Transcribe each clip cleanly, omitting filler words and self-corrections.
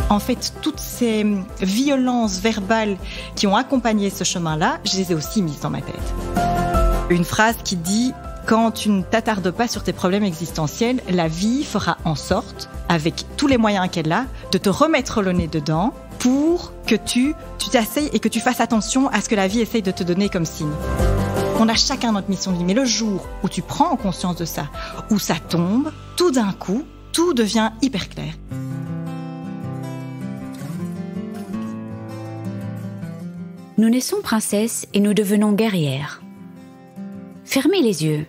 En fait, toutes ces violences verbales qui ont accompagné ce chemin-là, je les ai aussi mises dans ma tête. Une phrase qui dit « Quand tu ne t'attardes pas sur tes problèmes existentiels, la vie fera en sorte, avec tous les moyens qu'elle a, de te remettre le nez dedans pour que tu t'asseyes et que tu fasses attention à ce que la vie essaye de te donner comme signe. » On a chacun notre mission de vie, mais le jour où tu prends conscience de ça, où ça tombe, tout d'un coup, tout devient hyper clair. Nous naissons princesses et nous devenons guerrières. Fermez les yeux.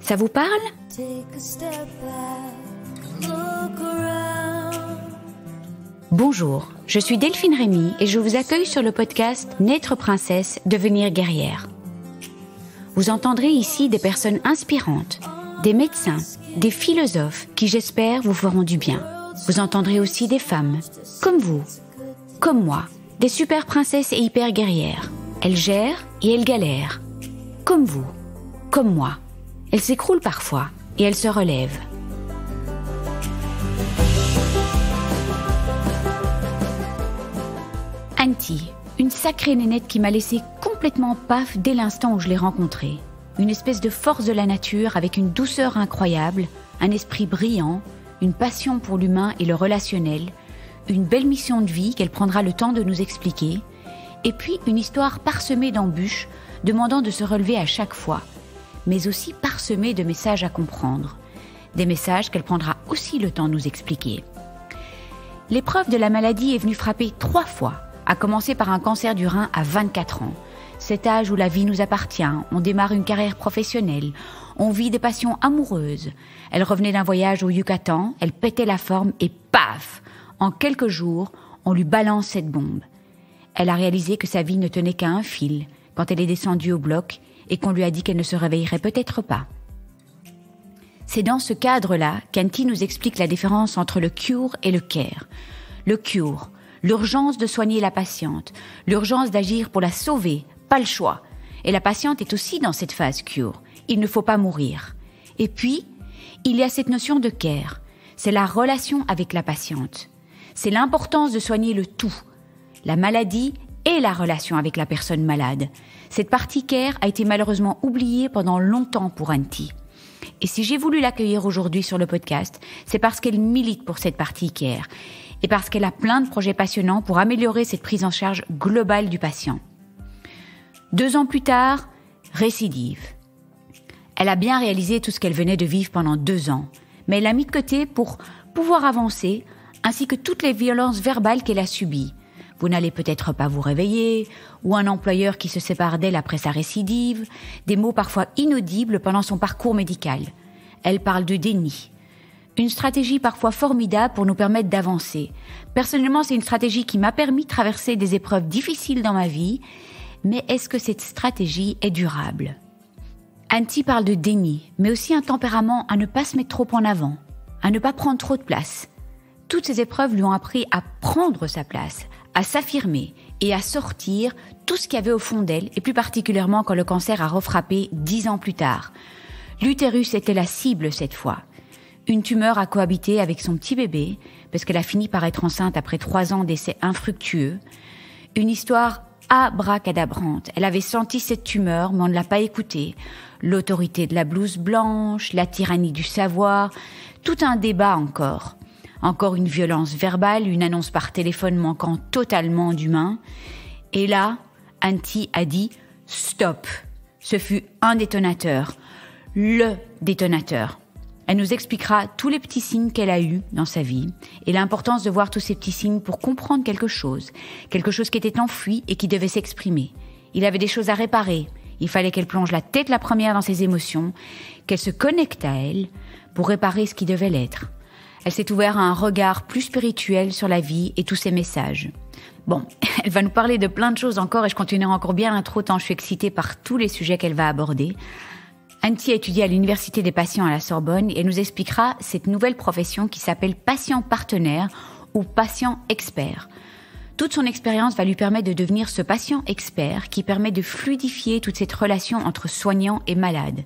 Ça vous parle ? Bonjour, je suis Delphine Rémy et je vous accueille sur le podcast Naître princesse, devenir guerrière. Vous entendrez ici des personnes inspirantes, des médecins, des philosophes qui, j'espère, vous feront du bien. Vous entendrez aussi des femmes, comme vous, comme moi, des super princesses et hyper guerrières. Elles gèrent et elles galèrent. Comme vous, comme moi. Elles s'écroulent parfois et elles se relèvent. Anty, une sacrée nénette qui m'a laissé complètement paf dès l'instant où je l'ai rencontrée. Une espèce de force de la nature avec une douceur incroyable, un esprit brillant, une passion pour l'humain et le relationnel, une belle mission de vie qu'elle prendra le temps de nous expliquer, et puis une histoire parsemée d'embûches, demandant de se relever à chaque fois, mais aussi parsemée de messages à comprendre, des messages qu'elle prendra aussi le temps de nous expliquer. L'épreuve de la maladie est venue frapper 3 fois, à commencer par un cancer du rein à 24 ans, cet âge où la vie nous appartient, on démarre une carrière professionnelle, on vit des passions amoureuses. Elle revenait d'un voyage au Yucatan, elle pétait la forme et paf ! En quelques jours, on lui balance cette bombe. Elle a réalisé que sa vie ne tenait qu'à un fil quand elle est descendue au bloc et qu'on lui a dit qu'elle ne se réveillerait peut-être pas. C'est dans ce cadre-là qu'Anty nous explique la différence entre le cure et le care. Le cure, l'urgence de soigner la patiente, l'urgence d'agir pour la sauver, pas le choix. Et la patiente est aussi dans cette phase cure. Il ne faut pas mourir. Et puis, il y a cette notion de care. C'est la relation avec la patiente. C'est l'importance de soigner le tout, la maladie et la relation avec la personne malade. Cette partie care a été malheureusement oubliée pendant longtemps pour Anty. Et si j'ai voulu l'accueillir aujourd'hui sur le podcast, c'est parce qu'elle milite pour cette partie care et parce qu'elle a plein de projets passionnants pour améliorer cette prise en charge globale du patient. 2 ans plus tard, récidive. Elle a bien réalisé tout ce qu'elle venait de vivre pendant 2 ans, mais elle l'a mis de côté pour pouvoir avancer, ainsi que toutes les violences verbales qu'elle a subies. Vous n'allez peut-être pas vous réveiller, ou un employeur qui se sépare d'elle après sa récidive, des mots parfois inaudibles pendant son parcours médical. Elle parle de déni. Une stratégie parfois formidable pour nous permettre d'avancer. Personnellement, c'est une stratégie qui m'a permis de traverser des épreuves difficiles dans ma vie, mais est-ce que cette stratégie est durable ? Anty parle de déni, mais aussi un tempérament à ne pas se mettre trop en avant, à ne pas prendre trop de place. Toutes ces épreuves lui ont appris à prendre sa place, à s'affirmer et à sortir tout ce qu'il y avait au fond d'elle, et plus particulièrement quand le cancer a refrappé 10 ans plus tard. L'utérus était la cible cette fois. Une tumeur a cohabité avec son petit bébé, parce qu'elle a fini par être enceinte après 3 ans d'essais infructueux. Une histoire abracadabrante. Elle avait senti cette tumeur, mais on ne l'a pas écoutée. L'autorité de la blouse blanche, la tyrannie du savoir, tout un débat encore. Encore une violence verbale, une annonce par téléphone manquant totalement d'humain. Et là, Anty a dit « stop ». Ce fut un détonateur, le détonateur. Elle nous expliquera tous les petits signes qu'elle a eus dans sa vie et l'importance de voir tous ces petits signes pour comprendre quelque chose qui était enfoui et qui devait s'exprimer. Il avait des choses à réparer. Il fallait qu'elle plonge la tête la première dans ses émotions, qu'elle se connecte à elle pour réparer ce qui devait l'être. Elle s'est ouverte à un regard plus spirituel sur la vie et tous ses messages. Bon, elle va nous parler de plein de choses encore et je continuerai encore bien l'intro tant je suis excitée par tous les sujets qu'elle va aborder. Anty a étudié à l'Université des patients à la Sorbonne et elle nous expliquera cette nouvelle profession qui s'appelle patient partenaire ou patient expert. Toute son expérience va lui permettre de devenir ce patient expert qui permet de fluidifier toute cette relation entre soignant et malade.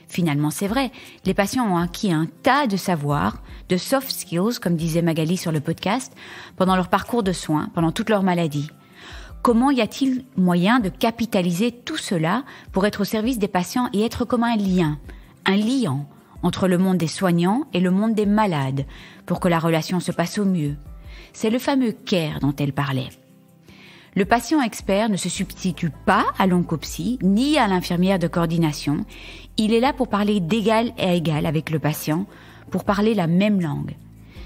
Finalement, c'est vrai. Les patients ont acquis un tas de savoirs, de soft skills, comme disait Magali sur le podcast, pendant leur parcours de soins, pendant toute leur maladie. Comment y a-t-il moyen de capitaliser tout cela pour être au service des patients et être comme un liant entre le monde des soignants et le monde des malades, pour que la relation se passe au mieux? C'est le fameux care dont elle parlait. Le patient expert ne se substitue pas à l'oncopsie ni à l'infirmière de coordination. Il est là pour parler d'égal à égal avec le patient, pour parler la même langue.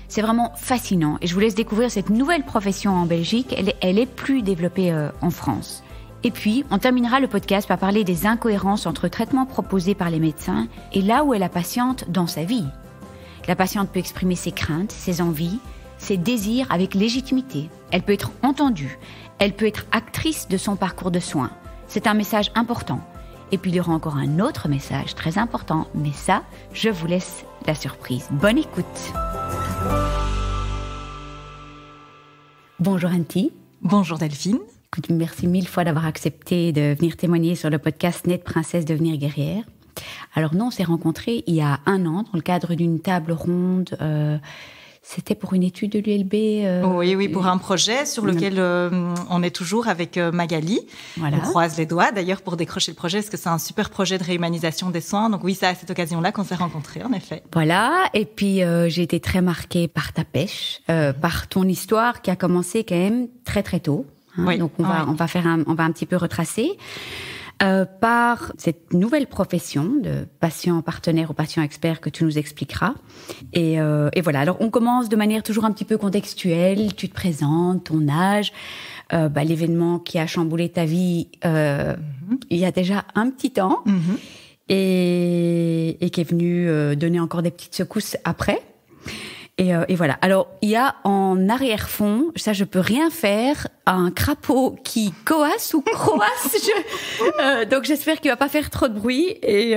C'est vraiment fascinant et je vous laisse découvrir cette nouvelle profession en Belgique. Elle est plus développée en France. Et puis, on terminera le podcast par parler des incohérences entre traitements proposés par les médecins et là où est la patiente dans sa vie. La patiente peut exprimer ses craintes, ses envies, ses désirs avec légitimité. Elle peut être entendue. Elle peut être actrice de son parcours de soins. C'est un message important. Et puis il y aura encore un autre message très important, mais ça, je vous laisse la surprise. Bonne écoute. Bonjour Anty. Bonjour Delphine. Écoute, merci 1000 fois d'avoir accepté de venir témoigner sur le podcast Nette Princesse Devenir Guerrière. Alors nous, on s'est rencontrés il y a 1 an dans le cadre d'une table ronde. C'était pour une étude de l'ULB. Oui, pour un projet sur lequel on est toujours avec Magali. Voilà. On croise les doigts d'ailleurs pour décrocher le projet, parce que c'est un super projet de réhumanisation des soins. Donc oui, c'est à cette occasion-là qu'on s'est rencontrés, en effet. Voilà, et puis j'ai été très marquée par ta pêche, par ton histoire qui a commencé quand même très très tôt. Hein. Oui. Donc on va un petit peu retracer. Par cette nouvelle profession de patient partenaire ou patient expert que tu nous expliqueras. Et voilà, alors on commence de manière toujours un petit peu contextuelle. Tu te présentes, ton âge, l'événement qui a chamboulé ta vie il y a déjà un petit temps et qui est venu donner encore des petites secousses après. Et voilà. Alors, il y a en arrière-fond, ça je peux rien faire, un crapaud qui coasse ou croasse. Donc j'espère qu'il va pas faire trop de bruit. Et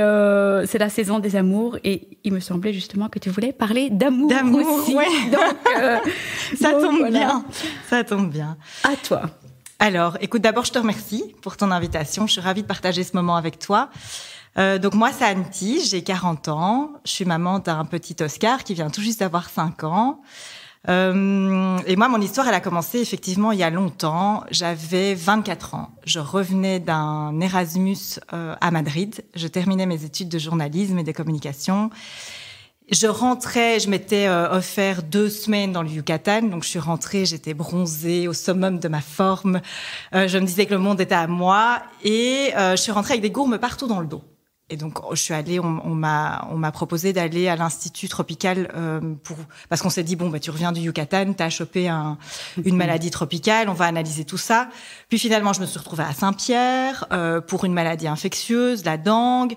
c'est la saison des amours. Et il me semblait justement que tu voulais parler d'amour aussi. Ouais. Donc, ça tombe voilà. bien. Ça tombe bien. À toi. Alors, écoute, d'abord, je te remercie pour ton invitation. Je suis ravie de partager ce moment avec toi. Donc moi, c'est Anty, j'ai 40 ans. Je suis maman d'un petit Oscar qui vient tout juste d'avoir 5 ans. Et moi, mon histoire, elle a commencé effectivement il y a longtemps. J'avais 24 ans. Je revenais d'un Erasmus à Madrid. Je terminais mes études de journalisme et de communication. Je rentrais, je m'étais offert 2 semaines dans le Yucatan, donc je suis rentrée, j'étais bronzée au summum de ma forme. Je me disais que le monde était à moi et je suis rentrée avec des gourmes partout dans le dos. Et donc je suis allée, on m'a proposé d'aller à l'Institut tropical parce qu'on s'est dit tu reviens du Yucatan, t'as chopé une maladie tropicale, on va analyser tout ça. Puis finalement je me suis retrouvée à Saint-Pierre pour une maladie infectieuse, la dengue.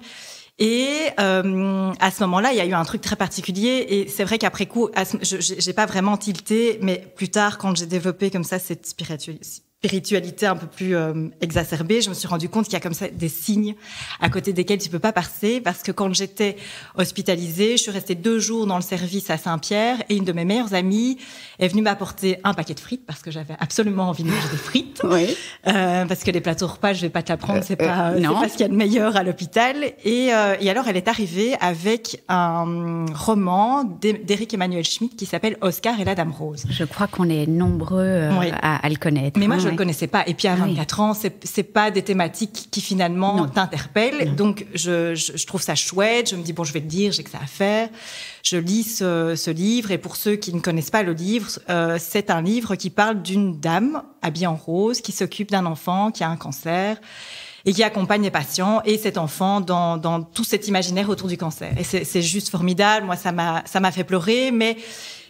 Et à ce moment-là, il y a eu un truc très particulier. Et c'est vrai qu'après coup, j'ai pas vraiment tilté, mais plus tard, quand j'ai développé comme ça cette spiritualité un peu plus exacerbée, je me suis rendu compte qu'il y a comme ça des signes à côté desquels tu peux pas passer, parce que quand j'étais hospitalisée, je suis restée 2 jours dans le service à Saint-Pierre et une de mes meilleures amies est venue m'apporter un paquet de frites parce que j'avais absolument envie de manger des frites. Oui. Parce que les plateaux repas, je vais pas te l'apprendre, c'est pas ce qu'il y a de meilleur à l'hôpital. Et alors elle est arrivée avec un roman d'Éric Emmanuel Schmitt qui s'appelle Oscar et la Dame Rose. Je crois qu'on est nombreux à le connaître. Mais moi, je le connaissais pas. Et puis à 24 ans, c'est pas des thématiques qui finalement t'interpellent. Donc je trouve ça chouette. Je me dis je vais le lire, j'ai que ça à faire. Je lis ce livre. Et pour ceux qui ne connaissent pas le livre, c'est un livre qui parle d'une dame habillée en rose qui s'occupe d'un enfant qui a un cancer et qui accompagne les patients et cet enfant dans tout cet imaginaire autour du cancer. Et c'est juste formidable. Moi, ça m'a fait pleurer, mais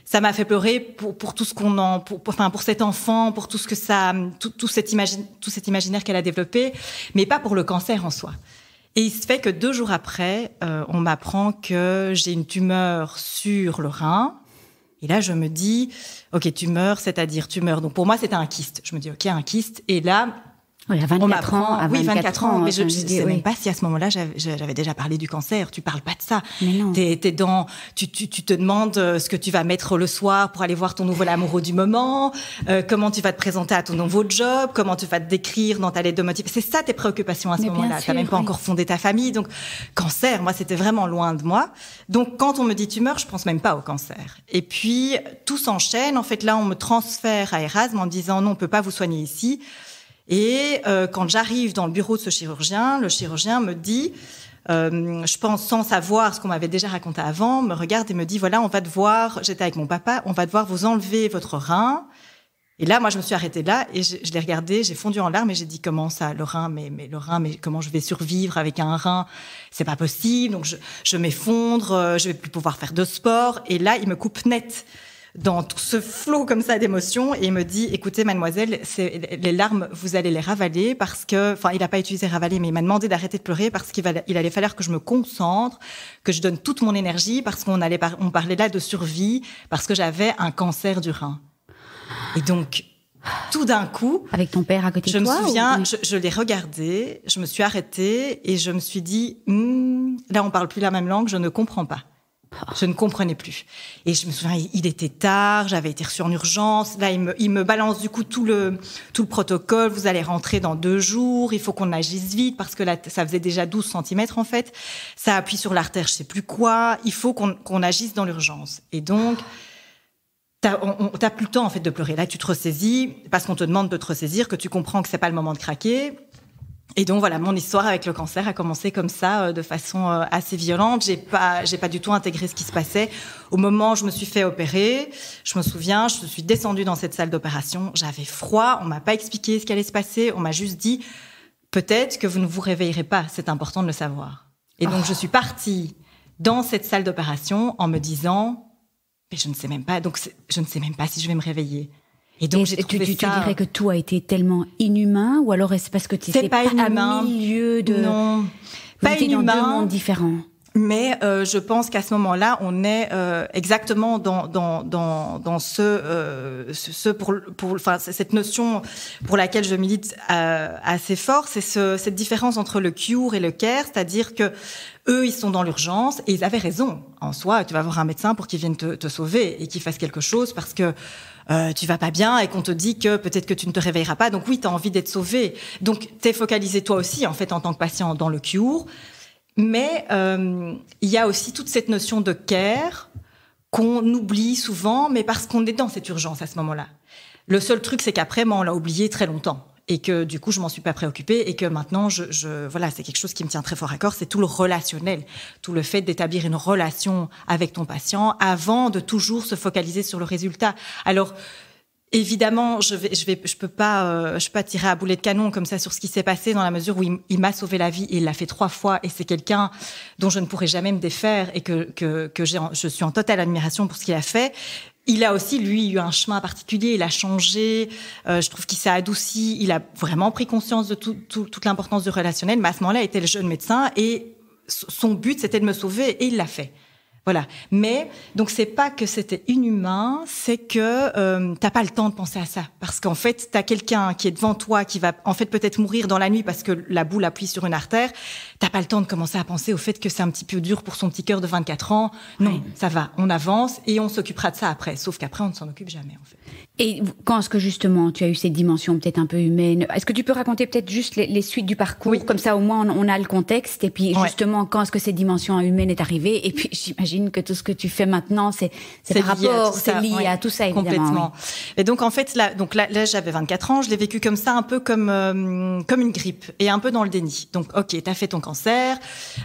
ça m'a fait pleurer pour tout ce pour cet enfant, pour tout ce que ça, tout cet imaginaire qu'elle a développé, mais pas pour le cancer en soi. Et il se fait que 2 jours après, on m'apprend que j'ai une tumeur sur le rein. Et là, je me dis, ok, tumeur, c'est-à-dire tumeur. Donc pour moi, c'était un kyste. Je me dis, ok, un kyste. Et là, Oui, à 24 ans. Oui, 24 ans. Mais je ne sais oui. même pas si à ce moment-là, j'avais déjà parlé du cancer. Tu parles pas de ça. Mais non. Tu te demandes ce que tu vas mettre le soir pour aller voir ton nouvel amoureux du moment, comment tu vas te présenter à ton nouveau job, comment tu vas te décrire dans ta lettre de motivation. C'est ça tes préoccupations à ce moment-là. Tu n'as même pas encore fondé ta famille. Donc, cancer, moi, c'était vraiment loin de moi. Donc, quand on me dit tumeur, je pense même pas au cancer. Et puis, tout s'enchaîne. En fait, là, on me transfère à Erasme en me disant non, on peut pas vous soigner ici. Et quand j'arrive dans le bureau de ce chirurgien, le chirurgien me dit, je pense sans savoir ce qu'on m'avait déjà raconté avant, me regarde et me dit, voilà, on va devoir, j'étais avec mon papa, on va devoir vous enlever votre rein. Et là, moi, je me suis arrêtée là et je l'ai regardé, j'ai fondu en larmes et j'ai dit, comment ça, le rein, mais le rein, mais comment je vais survivre avec un rein? C'est pas possible. Donc, je m'effondre, je vais plus pouvoir faire de sport. Et là, il me coupe net dans tout ce flot comme ça d'émotions et il me dit, écoutez, mademoiselle, les larmes, vous allez les ravaler parce que, enfin, il n'a pas utilisé ravaler, mais il m'a demandé d'arrêter de pleurer parce qu'il allait falloir que je me concentre, que je donne toute mon énergie parce on parlait là de survie parce que j'avais un cancer du rein. Et donc, tout d'un coup, avec ton père à côté de toi, je me souviens, je l'ai regardé, je me suis arrêtée et je me suis dit, là, on parle plus la même langue, je ne comprends pas. Je ne comprenais plus. Et je me souviens, il était tard, j'avais été reçue en urgence. Là, il me balance du coup tout le protocole. Vous allez rentrer dans 2 jours. Il faut qu'on agisse vite parce que là, ça faisait déjà 12 centimètres en fait. Ça appuie sur l'artère, je sais plus quoi. Il faut qu'on agisse dans l'urgence. Et donc, t'as plus le temps en fait de pleurer. Là, tu te ressaisis parce qu'on te demande de te ressaisir, que tu comprends que c'est pas le moment de craquer. Et donc voilà, mon histoire avec le cancer a commencé comme ça, de façon assez violente. J'ai pas du tout intégré ce qui se passait. Au moment où je me suis fait opérer, je me souviens, je suis descendue dans cette salle d'opération. J'avais froid, on m'a pas expliqué ce qui allait se passer. On m'a juste dit, peut-être que vous ne vous réveillerez pas. C'est important de le savoir. Et donc je suis partie dans cette salle d'opération en me disant, mais je ne sais même pas. Donc je ne sais même pas si je vais me réveiller. Et donc, j'ai trouvé tu dirais que tout a été tellement inhumain, ou alors est-ce parce que tu étais pas inhumain. À milieu de... Non, vous pas étiez inhumain. Dans 2 mondes différents. Mais je pense qu'à ce moment-là, on est exactement dans cette notion pour laquelle je milite assez fort, c'est cette différence entre le cure et le care, c'est-à-dire que eux, ils sont dans l'urgence et ils avaient raison. En soi, tu vas voir un médecin pour qu'il vienne te sauver et qu'il fasse quelque chose parce que tu vas pas bien et qu'on te dit que peut-être que tu ne te réveilleras pas. Donc oui, tu as envie d'être sauvé. Donc t'es focalisé toi aussi en fait en tant que patient dans le cure. Mais il y a aussi toute cette notion de care qu'on oublie souvent, mais parce qu'on est dans cette urgence à ce moment-là. Le seul truc, c'est qu'après, moi, on l'a oublié très longtemps. Et que du coup, je m'en suis pas préoccupée et que maintenant, voilà, c'est quelque chose qui me tient très fort à cœur, c'est tout le relationnel, tout le fait d'établir une relation avec ton patient avant de toujours se focaliser sur le résultat. Alors, évidemment, je peux pas tirer à boulet de canon comme ça sur ce qui s'est passé dans la mesure où il m'a sauvé la vie et il l'a fait 3 fois et c'est quelqu'un dont je ne pourrai jamais me défaire et que je suis en totale admiration pour ce qu'il a fait. Il a aussi, lui, eu un chemin particulier, il a changé, je trouve qu'il s'est adouci, il a vraiment pris conscience de toute l'importance du relationnel, mais à ce moment-là, il était le jeune médecin et son but, c'était de me sauver et il l'a fait. Voilà. Mais, donc c'est pas que c'était inhumain, c'est que t'as pas le temps de penser à ça. Parce qu'en fait, t'as quelqu'un qui est devant toi, qui va en fait peut-être mourir dans la nuit parce que la boule appuie sur une artère. T'as pas le temps de commencer à penser au fait que c'est un petit peu dur pour son petit cœur de 24 ans. Non, oui. Ça va, on avance et on s'occupera de ça après. Sauf qu'après, on ne s'en occupe jamais, en fait. Et quand est-ce que justement tu as eu cette dimension peut-être un peu humaine, est-ce que tu peux raconter peut-être juste les suites du parcours? Oui. Comme ça, au moins, on a le contexte. Et puis, justement, quand est-ce que cette dimension humaine est arrivée? Et puis, j'imagine que tout ce que tu fais maintenant, c'est par rapport, c'est lié à tout ça, évidemment. Complètement. Oui. Et donc, en fait, là, j'avais 24 ans, je l'ai vécu comme ça, un peu comme une grippe et un peu dans le déni. Donc, ok, t'as fait ton cancer.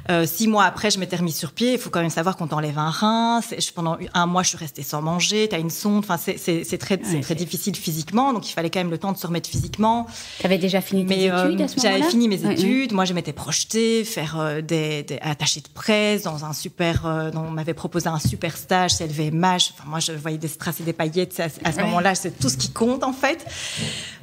6 mois après, je m'étais remise sur pied. Il faut quand même savoir qu'on t'enlève un rein. Pendant 1 mois, je suis restée sans manger. T'as une sonde. Enfin, c'est très difficile physiquement. Donc, il fallait quand même le temps de se remettre physiquement. T'avais déjà fini tes études à ce moment-là? J'avais fini mes études. Moi, je m'étais projetée faire des attachés de presse dans un super, on m'avait proposé un super stage, c'est LVMH. Enfin, moi, je voyais des strass et des paillettes. À ce moment-là, c'est tout ce qui compte, en fait.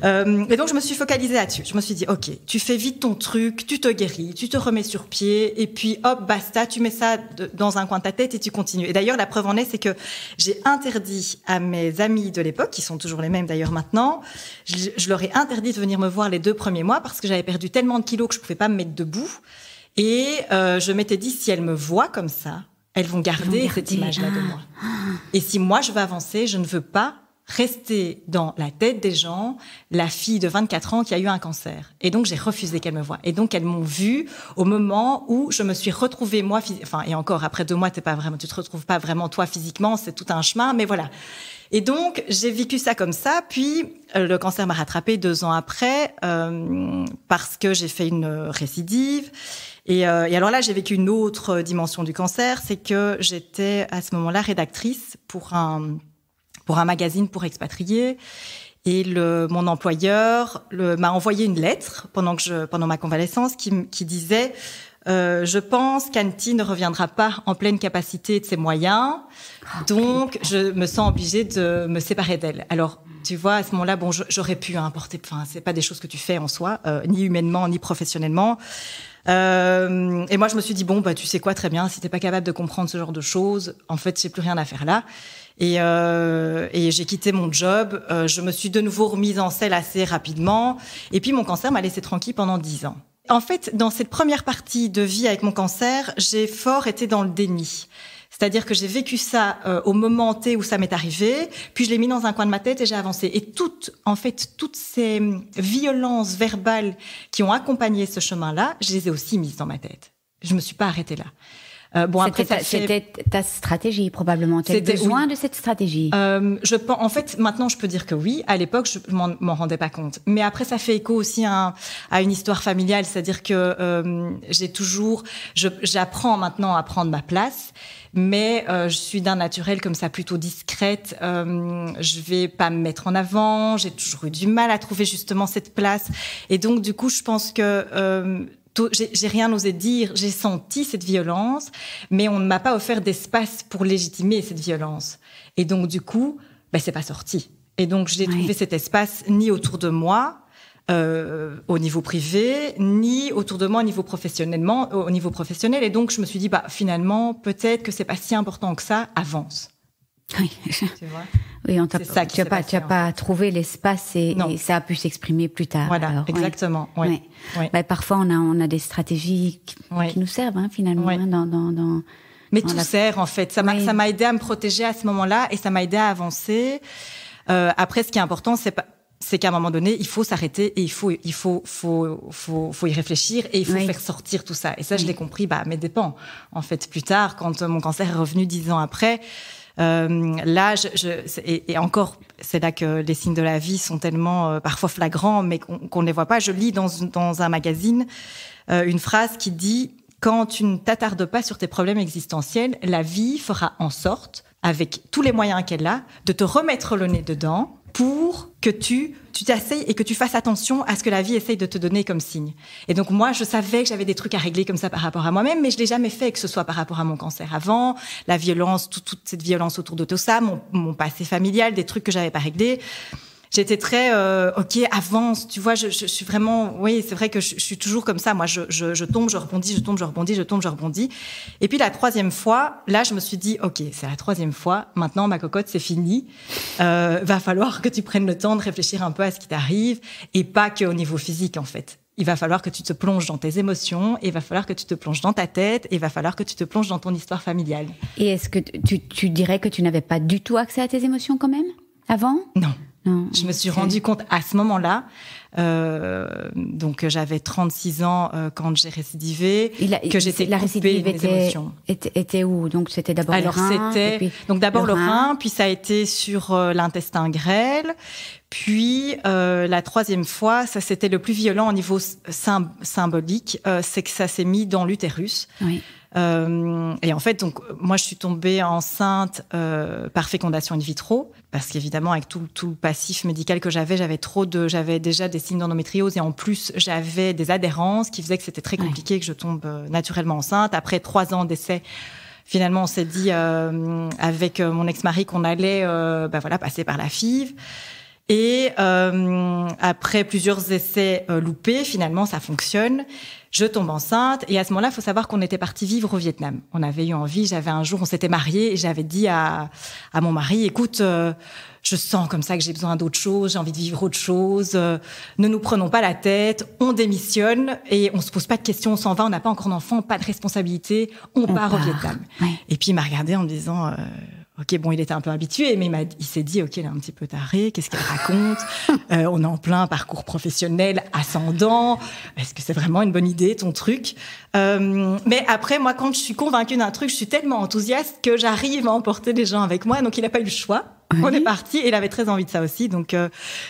Et donc, je me suis focalisée là-dessus. Je me suis dit, OK, tu fais vite ton truc, tu te guéris, tu te remets sur pied, et puis hop, basta, tu mets ça dans un coin de ta tête et tu continues. Et d'ailleurs, la preuve en est, c'est que j'ai interdit à mes amis de l'époque, qui sont toujours les mêmes d'ailleurs maintenant, je leur ai interdit de venir me voir les 2 premiers mois parce que j'avais perdu tellement de kilos que je pouvais pas me mettre debout. Et je m'étais dit, si elles me voient comme ça, elles vont garder cette image-là de moi. Et si moi, je veux avancer, je ne veux pas rester dans la tête des gens la fille de 24 ans qui a eu un cancer. Et donc, j'ai refusé qu'elles me voient. Et donc, elles m'ont vue au moment où je me suis retrouvée, moi, et encore, après 2 mois, tu te retrouves pas vraiment toi physiquement, c'est tout un chemin, mais voilà. Et donc, j'ai vécu ça comme ça, puis le cancer m'a rattrapée 2 ans après, parce que j'ai fait une récidive. Et alors là, j'ai vécu une autre dimension du cancer, c'est que j'étais à ce moment-là rédactrice pour un magazine pour expatriés. Et mon employeur m'a envoyé une lettre pendant ma convalescence qui disait je pense qu'Anty ne reviendra pas en pleine capacité de ses moyens, donc je me sens obligée de me séparer d'elle. Alors, tu vois, à ce moment-là, bon, j'aurais pu porter, c'est pas des choses que tu fais en soi, ni humainement, ni professionnellement. Et moi, je me suis dit, bon, tu sais quoi, très bien, si t'es pas capable de comprendre ce genre de choses, en fait, j'ai plus rien à faire là. Et j'ai quitté mon job. Je me suis de nouveau remise en selle assez rapidement. Et puis, mon cancer m'a laissé tranquille pendant 10 ans. En fait, dans cette première partie de vie avec mon cancer, j'ai fort été dans le déni. C'est-à-dire que j'ai vécu ça au moment T où ça m'est arrivé, puis je l'ai mis dans un coin de ma tête et j'ai avancé. Et toutes ces violences verbales qui ont accompagné ce chemin-là, je les ai aussi mises dans ma tête. Je me suis pas arrêtée là. C'était ta stratégie, probablement. Tu as besoin de cette stratégie. En fait, maintenant, je peux dire que oui. À l'époque, je m'en rendais pas compte. Mais après, ça fait écho aussi à une histoire familiale. C'est-à-dire que j'apprends maintenant à prendre ma place. Mais je suis d'un naturel comme ça, plutôt discrète. Je vais pas me mettre en avant. J'ai toujours eu du mal à trouver justement cette place. Et donc, du coup, je pense que j'ai rien osé dire, j'ai senti cette violence, mais on ne m'a pas offert d'espace pour légitimer cette violence. Et donc, du coup, c'est pas sorti. Et donc, je n'ai trouvé cet espace ni autour de moi, au niveau privé, ni autour de moi au niveau professionnel. Et donc, je me suis dit, finalement, peut-être que c'est pas si important que ça, avance. Oui. Tu vois? Oui, tu as pas trouvé l'espace et ça a pu s'exprimer plus tard. Voilà, alors, exactement. Ouais. Ouais. Parfois, on a des stratégies qui nous servent, finalement, dans Mais tout sert, en fait. Ça m'a aidé à me protéger à ce moment-là et ça m'a aidé à avancer. Après, ce qui est important, c'est qu'à un moment donné, il faut s'arrêter et il faut y réfléchir et il faut faire sortir tout ça. Et ça, je l'ai compris, à mes dépens. En fait, plus tard, quand mon cancer est revenu 10 ans après, là, et encore, c'est là que les signes de la vie sont tellement parfois flagrants, mais qu'on ne les voit pas. Je lis dans un magazine une phrase qui dit « Quand tu ne t'attardes pas sur tes problèmes existentiels, la vie fera en sorte, avec tous les moyens qu'elle a, de te remettre le nez dedans pour que tu t'asseyes et que tu fasses attention à ce que la vie essaye de te donner comme signe. » Et donc moi, je savais que j'avais des trucs à régler comme ça par rapport à moi-même, mais je l'ai jamais fait, que ce soit par rapport à mon cancer avant, la violence, toute cette violence autour de tout ça, mon passé familial, des trucs que j'avais pas réglés. J'étais très ok, avance, tu vois, je suis vraiment, oui, c'est vrai que je suis toujours comme ça. Moi, je tombe, je rebondis, je tombe, je rebondis, je tombe, je rebondis. Et puis la 3e fois, là, je me suis dit, ok, c'est la 3e fois. Maintenant, ma cocotte, c'est fini. Va falloir que tu prennes le temps de réfléchir un peu à ce qui t'arrive et pas qu'au niveau physique, en fait. Il va falloir que tu te plonges dans tes émotions, et il va falloir que tu te plonges dans ta tête, et il va falloir que tu te plonges dans ton histoire familiale. Et est-ce que tu dirais que tu n'avais pas du tout accès à tes émotions quand même avant ? Non. Je me suis rendu compte à ce moment-là, donc j'avais 36 ans quand j'ai récidivé, que j'étais coupée des émotions. Était où? Donc c'était d'abord le rein. Donc d'abord le rein, puis ça a été sur l'intestin grêle, puis la 3e fois, ça c'était le plus violent au niveau symbolique, c'est que ça s'est mis dans l'utérus. Oui. Et en fait, donc moi, je suis tombée enceinte par fécondation in vitro, parce qu'évidemment, avec tout le passif médical que j'avais déjà des signes d'endométriose, et en plus, j'avais des adhérences qui faisaient que c'était très compliqué que je tombe naturellement enceinte. Après 3 ans d'essai, finalement, on s'est dit avec mon ex-mari qu'on allait passer par la FIV. Et après plusieurs essais loupés, finalement, ça fonctionne. Je tombe enceinte. Et à ce moment-là, il faut savoir qu'on était partis vivre au Vietnam. On avait eu envie. Un jour, on s'était mariés et j'avais dit à mon mari, écoute, je sens comme ça que j'ai besoin d'autre chose, j'ai envie de vivre autre chose. Ne nous prenons pas la tête, on démissionne et on se pose pas de questions, on s'en va, on n'a pas encore d'enfant, pas de responsabilité, on part au Vietnam. Ouais. Et puis il m'a regardé en me disant... Ok, bon, il était un peu habitué, mais il s'est dit, ok, il est un petit peu taré, qu'est-ce qu'elle raconte? On est en plein parcours professionnel ascendant. Est-ce que c'est vraiment une bonne idée, ton truc? Mais après, moi, quand je suis convaincue d'un truc, je suis tellement enthousiaste que j'arrive à emporter les gens avec moi. Donc, il n'a pas eu le choix. Oui. On est parti et il avait très envie de ça aussi. Donc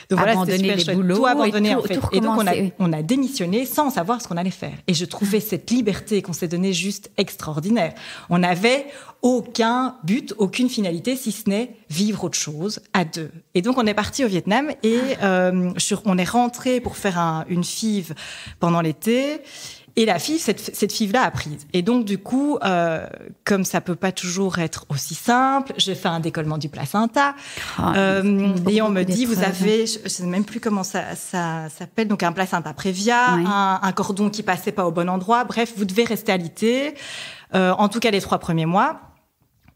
voilà, c'était super chouette. Tout abandonné, en fait. Et donc, on a démissionné sans savoir ce qu'on allait faire. Et je trouvais cette liberté qu'on s'est donnée juste extraordinaire. On n'avait aucun but, aucune finalité, si ce n'est vivre autre chose à deux. Et donc, on est parti au Vietnam et on est rentré pour faire une FIV pendant l'été. Et la FIV, cette FIV-là a prise. Et donc, du coup, comme ça peut pas toujours être aussi simple, j'ai fait un décollement du placenta. Et on me dit, vous avez, je sais même plus comment ça s'appelle, donc un placenta prévia, oui. un cordon qui passait pas au bon endroit. Bref, vous devez rester alité. En tout cas, les 3 premiers mois.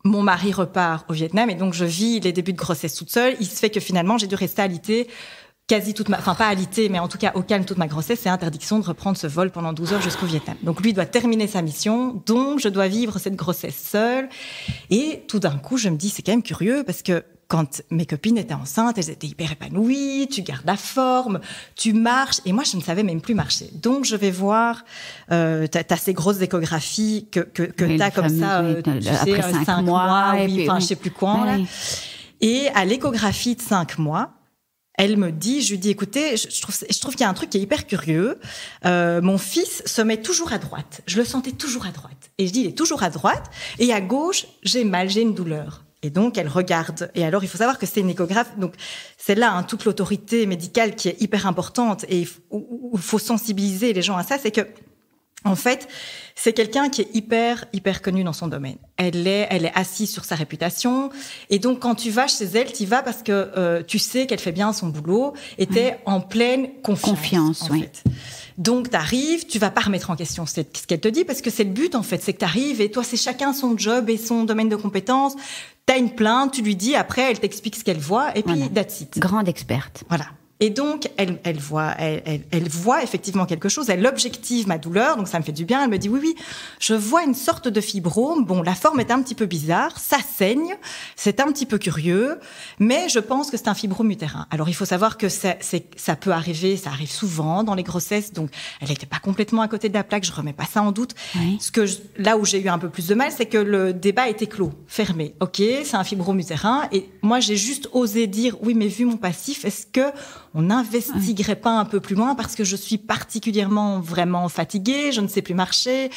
Mon mari repart au Vietnam et donc je vis les débuts de grossesse toute seule. Il se fait que finalement, j'ai dû rester alité quasi pas alité, mais en tout cas au calme toute ma grossesse, et interdiction de reprendre ce vol pendant 12 heures jusqu'au Vietnam. Donc lui doit terminer sa mission, donc je dois vivre cette grossesse seule. Et tout d'un coup, je me dis, c'est quand même curieux, parce que quand mes copines étaient enceintes, elles étaient hyper épanouies, tu gardes la forme, tu marches, et moi je ne savais même plus marcher. Donc je vais voir, t'as ces grosses échographies que t'as comme ça, tu sais, 5 mois, oui, enfin je sais plus quand, là. Et à l'échographie de 5 mois, elle me dit, je lui dis, écoutez, je trouve qu'il y a un truc qui est hyper curieux. Mon fils se met toujours à droite. Je le sentais toujours à droite. Et je dis, il est toujours à droite. Et à gauche, j'ai mal, j'ai une douleur. Et donc, elle regarde. Et alors, il faut savoir que c'est une échographe. Donc, c'est là, toute l'autorité médicale qui est hyper importante. Et il faut sensibiliser les gens à ça. C'est que, en fait, c'est quelqu'un qui est hyper connu dans son domaine. Elle est assise sur sa réputation. Et donc, quand tu vas chez elle, tu y vas parce que tu sais qu'elle fait bien son boulot et t'es en pleine confiance en fait. Donc, t'arrives, tu vas pas remettre en question ce qu'elle te dit parce que c'est le but, en fait. C'est que t'arrives et toi, c'est chacun son job et son domaine de compétences. T'as une plainte, tu lui dis, après, elle t'explique ce qu'elle voit et puis that's it. Grande experte. Voilà. Et donc, elle voit effectivement quelque chose. Elle objective ma douleur, donc ça me fait du bien. Elle me dit, oui, je vois une sorte de fibrome. Bon, la forme est un petit peu bizarre, ça saigne, c'est un petit peu curieux, mais je pense que c'est un fibrome utérin. Alors, il faut savoir que ça peut arriver, ça arrive souvent dans les grossesses, donc elle n'était pas complètement à côté de la plaque, je remets pas ça en doute. Oui. Là où j'ai eu un peu plus de mal, c'est que le débat était clos, fermé. Ok, c'est un fibrome utérin, et moi, j'ai juste osé dire, oui, mais vu mon passif, est-ce que on n'investiguerait pas un peu plus loin parce que je suis particulièrement vraiment fatiguée, je ne sais plus marcher.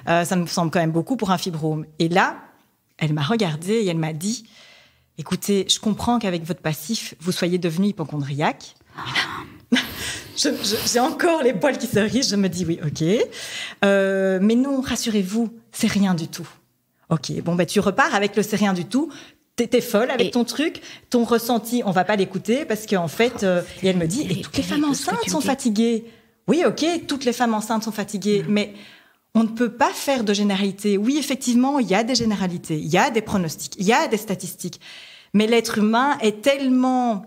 Ça me semble quand même beaucoup pour un fibrome. Et là, elle m'a regardée et elle m'a dit, écoutez, je comprends qu'avec votre passif, vous soyez devenu hypocondriaque. J'ai encore les poils qui se hérissent, je me dis oui, ok. Mais non, rassurez-vous, c'est rien du tout. Ok, bon, tu repars avec le c'est rien du tout. T'es folle avec ton truc, ton ressenti, on va pas l'écouter parce qu'en fait, et elle me dit, et toutes les femmes enceintes sont fatiguées. Oui, ok, toutes les femmes enceintes sont fatiguées, mais on ne peut pas faire de généralité. Oui, effectivement, il y a des généralités, il y a des pronostics, il y a des statistiques, mais l'être humain est tellement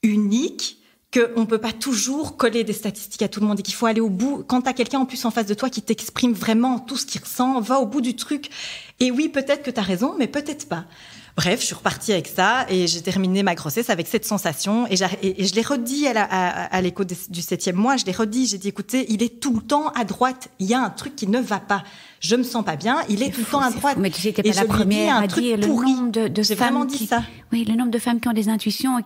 unique qu'on ne peut pas toujours coller des statistiques à tout le monde et qu'il faut aller au bout. Quand tu as quelqu'un en plus en face de toi qui t'exprime vraiment tout ce qu'il ressent, va au bout du truc. Et oui, peut-être que tu as raison, mais peut-être pas. Bref, je suis repartie avec ça et j'ai terminé ma grossesse avec cette sensation. Et je l'ai redit à l'écho du 7e mois, je l'ai redit, j'ai dit, écoutez, il est tout le temps à droite. Il y a un truc qui ne va pas. Je me sens pas bien, il est tout le temps à droite. Mais tu sais, t'es pas la première à dire le nombre de j'ai femmes vraiment dit ça. Oui, le nombre de femmes qui ont des intuitions.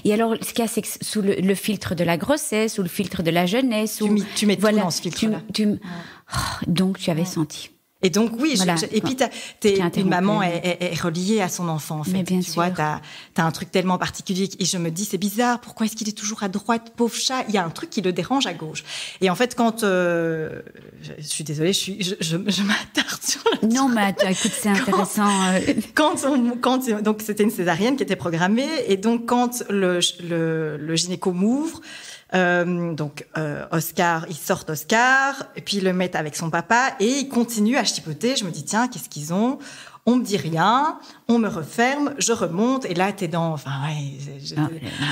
Et alors, ce qu'il y a, c'est que sous le filtre de la grossesse, sous le filtre de la jeunesse... Tu mets tout dans ce filtre-là. Donc, tu avais senti. Et donc, oui, voilà. Et puis, une maman est reliée à son enfant, en fait. Mais bien tu sûr. vois, t'as un truc tellement particulier. Et je me dis, c'est bizarre, pourquoi est-ce qu'il est toujours à droite, pauvre chat? Il y a un truc qui le dérange à gauche. Et en fait, quand, je suis désolée, je m'attarde sur la Non, mais écoute, c'est intéressant. Donc, c'était une césarienne qui était programmée. Et donc, quand le gynéco m'ouvre, Oscar, ils sortent Oscar, et puis ils le mettent avec son papa, et ils continuent à chipoter. Je me dis, tiens, qu'est-ce qu'ils ont? On me dit rien, on me referme, je remonte, et là, t'es dans,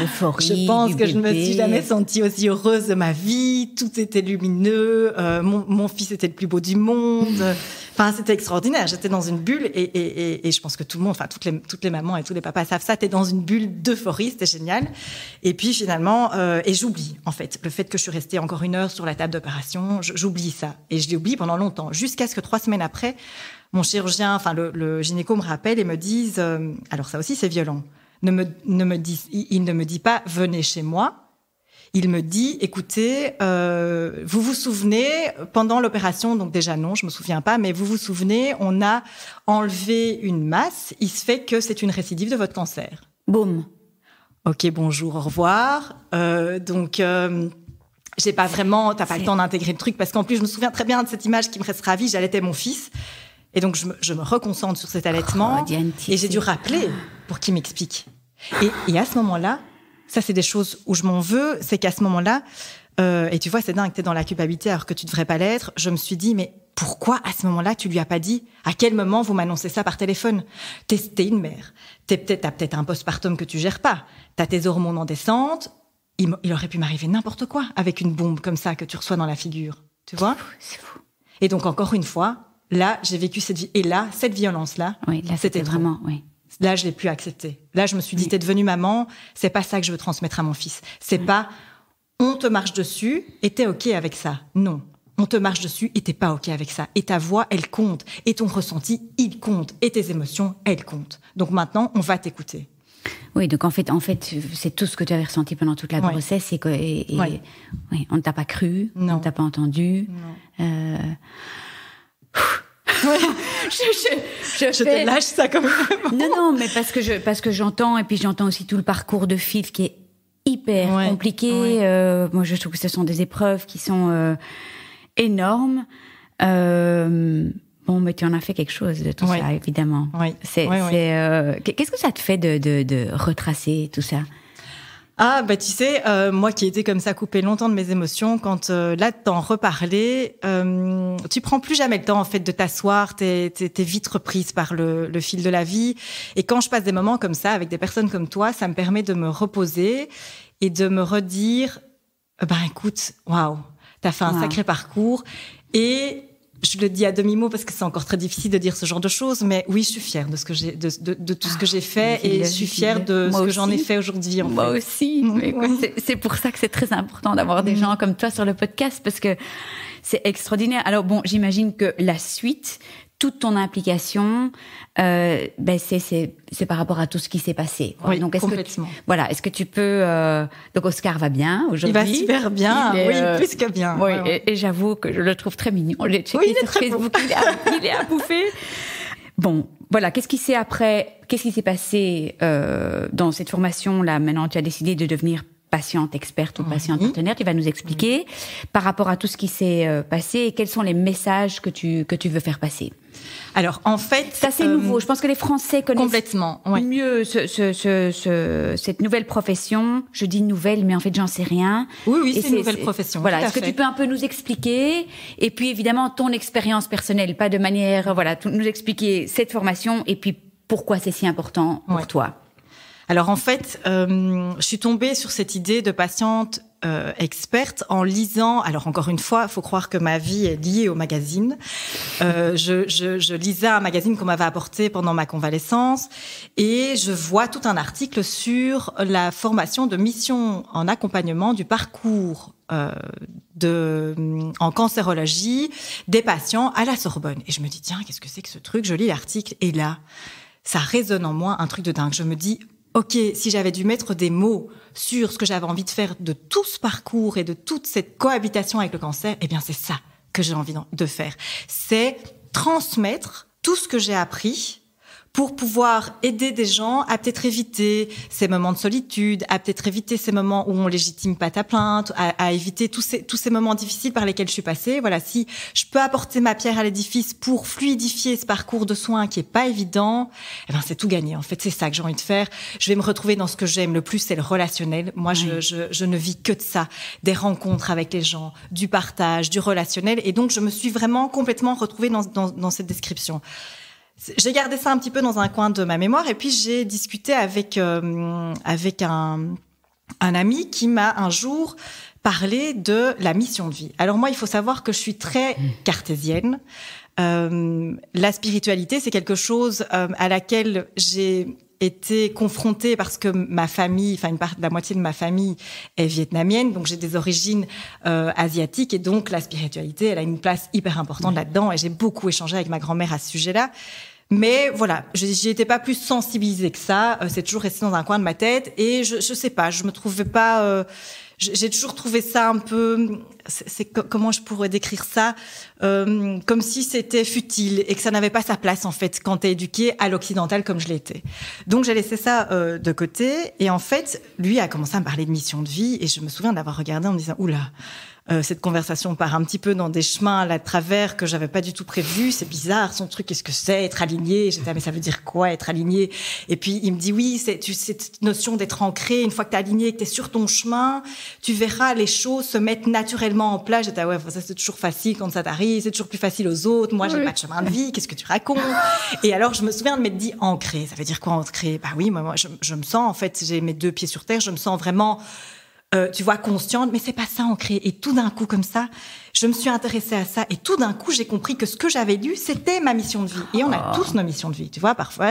l'euphorie. Je pense que bébé. je me suis jamais sentie aussi heureuse de ma vie. Tout était lumineux, mon fils était le plus beau du monde. Enfin, c'était extraordinaire. J'étais dans une bulle, et je pense que tout le monde, enfin, toutes les mamans et tous les papas savent ça. T'es dans une bulle d'euphorie, c'était génial. Et puis, finalement, et j'oublie, en fait, le fait que je suis restée encore 1 heure sur la table d'opération, j'oublie ça. Et je l'ai oublié pendant longtemps. Jusqu'à ce que 3 semaines après, mon chirurgien, enfin, le gynéco me rappelle et me dise, alors ça aussi, c'est violent. Il ne me dit pas, venez chez moi. Il me dit, écoutez, vous vous souvenez, pendant l'opération, donc déjà non, je me souviens pas, mais vous vous souvenez, on a enlevé une masse, il se fait que c'est une récidive de votre cancer. Boum. Ok, bonjour, au revoir. J'ai pas vraiment, t'as pas le temps d'intégrer le truc, parce qu'en plus, je me souviens très bien de cette image qui me restera à vie, j'allaitais mon fils. Et donc, je me reconcentre sur cet allaitement, et j'ai dû rappeler pour qu'il m'explique. Et à ce moment-là, ça, c'est des choses où je m'en veux, c'est qu'à ce moment-là, et tu vois, c'est dingue, t'es dans la culpabilité alors que tu devrais pas l'être. Je me suis dit, mais pourquoi à ce moment-là, tu lui as pas dit? À quel moment vous m'annoncez ça par téléphone? T'es une mère. T'as peut-être un postpartum que tu gères pas. T'as tes hormones en descente. Il aurait pu m'arriver n'importe quoi avec une bombe comme ça que tu reçois dans la figure. Tu vois? C'est fou. Et donc, encore une fois, là, j'ai vécu cette vie. Et là, cette violence-là, oui, là, c'était vraiment, oui. Là, je l'ai plus accepté. Là, je me suis dit, t'es devenue maman, c'est pas ça que je veux transmettre à mon fils. C'est pas, on te marche dessus et t'es OK avec ça. Non. On te marche dessus et t'es pas OK avec ça. Et ta voix, elle compte. Et ton ressenti, il compte. Et tes émotions, elles comptent. Donc maintenant, on va t'écouter. Oui, donc en fait, c'est tout ce que tu avais ressenti pendant toute la grossesse. Oui, on ne t'a pas cru, on ne t'a pas entendu. Je te lâche ça comme non, mais parce que j'entends, et puis j'entends aussi tout le parcours de Phil qui est hyper compliqué. Moi, je trouve que ce sont des épreuves qui sont énormes. Bon, mais tu en as fait quelque chose de tout ça, évidemment. Oui. Qu'est-ce que ça te fait de retracer tout ça? Ah, bah tu sais, moi qui ai été comme ça coupée longtemps de mes émotions, quand là t'en reparler, tu prends plus jamais le temps en fait de t'asseoir, t'es vite reprise par le fil de la vie. Et quand je passe des moments comme ça avec des personnes comme toi, ça me permet de me reposer et de me redire, écoute, waouh, t'as fait un sacré parcours. Et je le dis à demi-mot parce que c'est encore très difficile de dire ce genre de choses, mais oui, je suis fière de ce que j'ai, de tout ce que j'ai fait, et je suis fière de ce que j'en ai fait aujourd'hui. Moi aussi. Mais c'est pour ça que c'est très important d'avoir des gens comme toi sur le podcast, parce que c'est extraordinaire. Alors bon, j'imagine que la suite, toute ton implication, c'est par rapport à tout ce qui s'est passé. Oui, donc complètement. Est-ce que tu peux... Donc Oscar va bien aujourd'hui. Il va super bien, plus que bien. Oui, et j'avoue que je le trouve très mignon. J'ai checké sur Facebook, il est à bouffer. Bon, voilà, qu'est-ce qui s'est passé dans cette formation-là? Maintenant, tu as décidé de devenir patiente experte ou patiente partenaire. Tu vas nous expliquer par rapport à tout ce qui s'est passé et quels sont les messages que tu veux faire passer. Alors, en fait... Ça, c'est nouveau. Je pense que les Français connaissent complètement, mieux cette nouvelle profession. Je dis nouvelle, mais en fait, j'en sais rien. Oui, c'est une nouvelle profession. Voilà. Est-ce que tu peux un peu nous expliquer? Et puis, évidemment, ton expérience personnelle, pas de manière, nous expliquer cette formation et puis pourquoi c'est si important pour toi. Alors, en fait, je suis tombée sur cette idée de patiente experte en lisant. Alors encore une fois, il faut croire que ma vie est liée au magazine. Je lisais un magazine qu'on m'avait apporté pendant ma convalescence et je vois tout un article sur la formation de mission en accompagnement du parcours en cancérologie des patients à la Sorbonne. Et je me dis, tiens, qu'est-ce que c'est que ce truc? Je lis l'article et là, ça résonne en moi un truc de dingue. Je me dis, OK, si j'avais dû mettre des mots sur ce que j'avais envie de faire de tout ce parcours et de toute cette cohabitation avec le cancer, eh bien, c'est ça que j'ai envie de faire. C'est transmettre tout ce que j'ai appris pour pouvoir aider des gens à peut-être éviter ces moments de solitude, à peut-être éviter ces moments où on légitime pas ta plainte, à éviter tous ces moments difficiles par lesquels je suis passée. Voilà, si je peux apporter ma pierre à l'édifice pour fluidifier ce parcours de soins qui est pas évident, eh ben c'est tout gagné. En fait, c'est ça que j'ai envie de faire. Je vais me retrouver dans ce que j'aime le plus, c'est le relationnel. Moi, je ne vis que de ça, des rencontres avec les gens, du partage, du relationnel. Et donc, je me suis vraiment complètement retrouvée dans cette description. J'ai gardé ça un petit peu dans un coin de ma mémoire et puis j'ai discuté avec un ami qui m'a un jour parlé de la mission de vie. Alors moi, il faut savoir que je suis très cartésienne. La spiritualité, c'est quelque chose à laquelle j'ai été confrontée parce que ma famille, la moitié de ma famille est vietnamienne, donc j'ai des origines asiatiques et donc la spiritualité, elle a une place hyper importante là-dedans et j'ai beaucoup échangé avec ma grand-mère à ce sujet-là. Mais voilà, j'y étais pas plus sensibilisée que ça. C'est toujours resté dans un coin de ma tête et je sais pas, je me trouvais pas. J'ai toujours trouvé ça un peu. Comment je pourrais décrire ça, comme si c'était futile et que ça n'avait pas sa place en fait quand t'es éduqué à l'occidental comme je l'étais. Donc j'ai laissé ça de côté et en fait lui a commencé à me parler de mission de vie et je me souviens d'avoir regardé en me disant oula. Cette conversation part un petit peu dans des chemins à la travers que j'avais pas du tout prévus. C'est bizarre, son truc, qu'est-ce que c'est, être aligné? J'étais, mais ça veut dire quoi, être aligné? Et puis, il me dit, oui, c'est cette notion d'être ancré. Une fois que t'es aligné, que t'es sur ton chemin, tu verras les choses se mettre naturellement en place. J'étais, ouais, ça, c'est toujours facile quand ça t'arrive. C'est toujours plus facile aux autres. Moi, j'ai pas de chemin de vie. Qu'est-ce que tu racontes? Et alors, je me souviens de m'être dit, ancré. Ça veut dire quoi, ancré? Bah oui, moi, je me sens, en fait, j'ai mes 2 pieds sur terre. Je me sens vraiment, tu vois, consciente, mais c'est pas ça ancré. Et tout d'un coup, comme ça, je me suis intéressée à ça. Et tout d'un coup, j'ai compris que ce que j'avais lu, c'était ma mission de vie. Et on a tous nos missions de vie. Tu vois, parfois,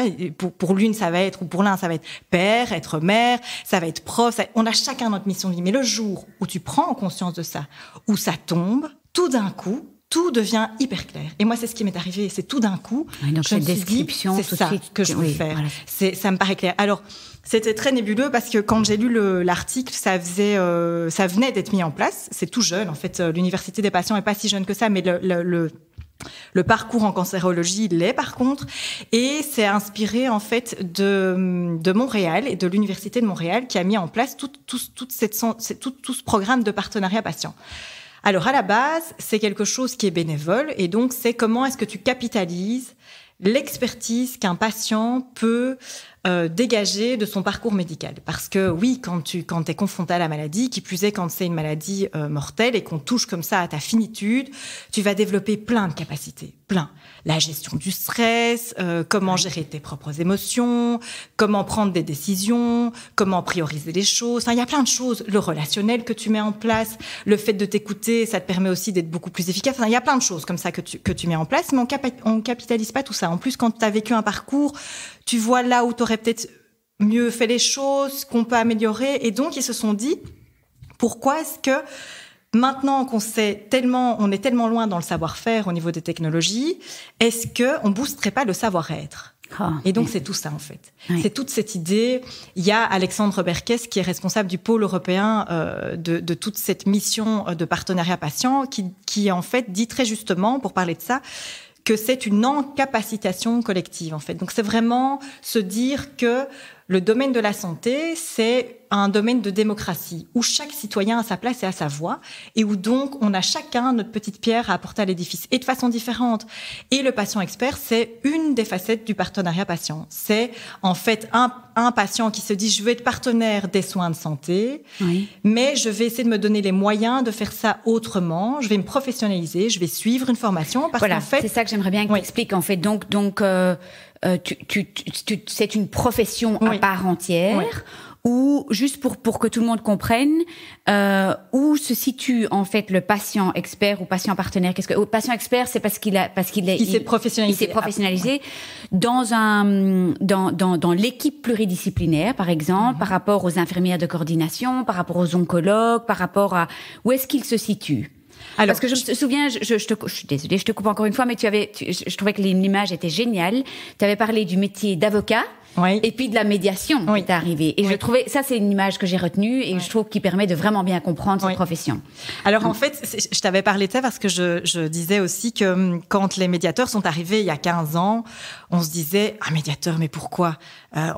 pour l'une, ça va être, ou pour l'un, ça va être père, être mère, ça va être prof. On a chacun notre mission de vie. Mais le jour où tu prends conscience de ça, où ça tombe, tout d'un coup, tout devient hyper clair. Et moi, c'est ce qui m'est arrivé. C'est tout d'un coup, donc je me suis dit, c'est ça que je veux faire. Voilà. Ça me paraît clair. Alors, c'était très nébuleux parce que quand j'ai lu l'article, ça venait d'être mis en place. C'est tout jeune. En fait, l'université des patients est pas si jeune que ça, mais le parcours en cancérologie l'est par contre. Et c'est inspiré, en fait, de Montréal et de l'université de Montréal qui a mis en place tout ce programme de partenariat patient. Alors, à la base, c'est quelque chose qui est bénévole et donc c'est comment est-ce que tu capitalises l'expertise qu'un patient peut dégager de son parcours médical. Parce que oui, quand t'es confronté à la maladie, qui plus est quand c'est une maladie mortelle et qu'on touche comme ça à ta finitude, tu vas développer plein de capacités, plein. La gestion du stress, comment gérer tes propres émotions, comment prendre des décisions, comment prioriser les choses. Enfin, il y a plein de choses. Le relationnel que tu mets en place, le fait de t'écouter, ça te permet aussi d'être beaucoup plus efficace. Enfin, il y a plein de choses comme ça que tu mets en place, mais on capitalise pas tout ça. En plus, quand tu as vécu un parcours, tu vois là où tu aurais peut-être mieux fait les choses, qu'on peut améliorer. Et donc, ils se sont dit, pourquoi est-ce que maintenant qu'on on est tellement loin dans le savoir-faire au niveau des technologies, est-ce qu'on boosterait pas le savoir-être? Et donc, c'est tout ça, en fait. Oui. C'est toute cette idée. Il y a Alexandre Berkes, qui est responsable du pôle européen de toute cette mission de partenariat patient, qui en fait, dit très justement, pour parler de ça, que c'est une encapacitation collective, en fait. Donc, c'est vraiment se dire que le domaine de la santé, c'est un domaine de démocratie, où chaque citoyen a sa place et a sa voix, et où donc on a chacun notre petite pierre à apporter à l'édifice, et de façon différente. Et le patient expert, c'est une des facettes du partenariat patient. C'est en fait un patient qui se dit « je veux être partenaire des soins de santé, oui, mais je vais essayer de me donner les moyens de faire ça autrement, je vais me professionnaliser, je vais suivre une formation. » Voilà, c'est ça que j'aimerais bien que tu expliques, en fait. Donc c'est une profession à part entière, ou juste pour que tout le monde comprenne, où se situe en fait le patient expert ou patient partenaire. Patient expert, c'est parce qu'il s'est professionnalisé dans l'équipe pluridisciplinaire, par exemple, par rapport aux infirmières de coordination, par rapport aux oncologues, par rapport à où est-ce qu'il se situe. Alors, parce que je me souviens, je suis désolée, je te coupe encore une fois, mais je trouvais que l'image était géniale. Tu avais parlé du métier d'avocat, et puis de la médiation qui est arrivée. Et je trouvais, ça c'est une image que j'ai retenue et je trouve qui permet de vraiment bien comprendre cette profession. Alors en fait, je t'avais parlé de ça parce que je disais aussi que quand les médiateurs sont arrivés il y a 15 ans, on se disait, un médiateur, mais pourquoi ?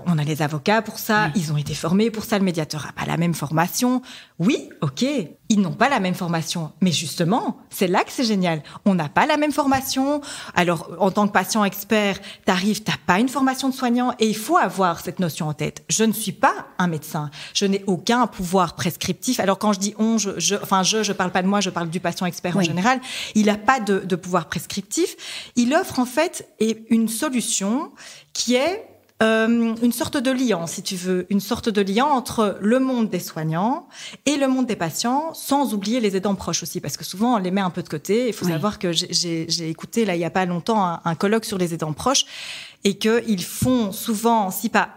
On a les avocats pour ça, ils ont été formés pour ça, le médiateur n'a pas la même formation. Oui, ok, ils n'ont pas la même formation, mais justement, c'est là que c'est génial. On n'a pas la même formation. Alors, en tant que patient expert, t'arrives, t'as pas une formation de soignant et il faut avoir cette notion en tête. Je ne suis pas un médecin. Je n'ai aucun pouvoir prescriptif. Alors, quand je dis je parle pas de moi, je parle du patient expert en général. Il n'a pas de pouvoir prescriptif. Il offre en fait une solution qui est une sorte de lien, si tu veux, une sorte de lien entre le monde des soignants et le monde des patients, sans oublier les aidants proches aussi, parce que souvent on les met un peu de côté. Il faut savoir que j'ai écouté là il y a pas longtemps un colloque sur les aidants proches et qu'ils font souvent, si pas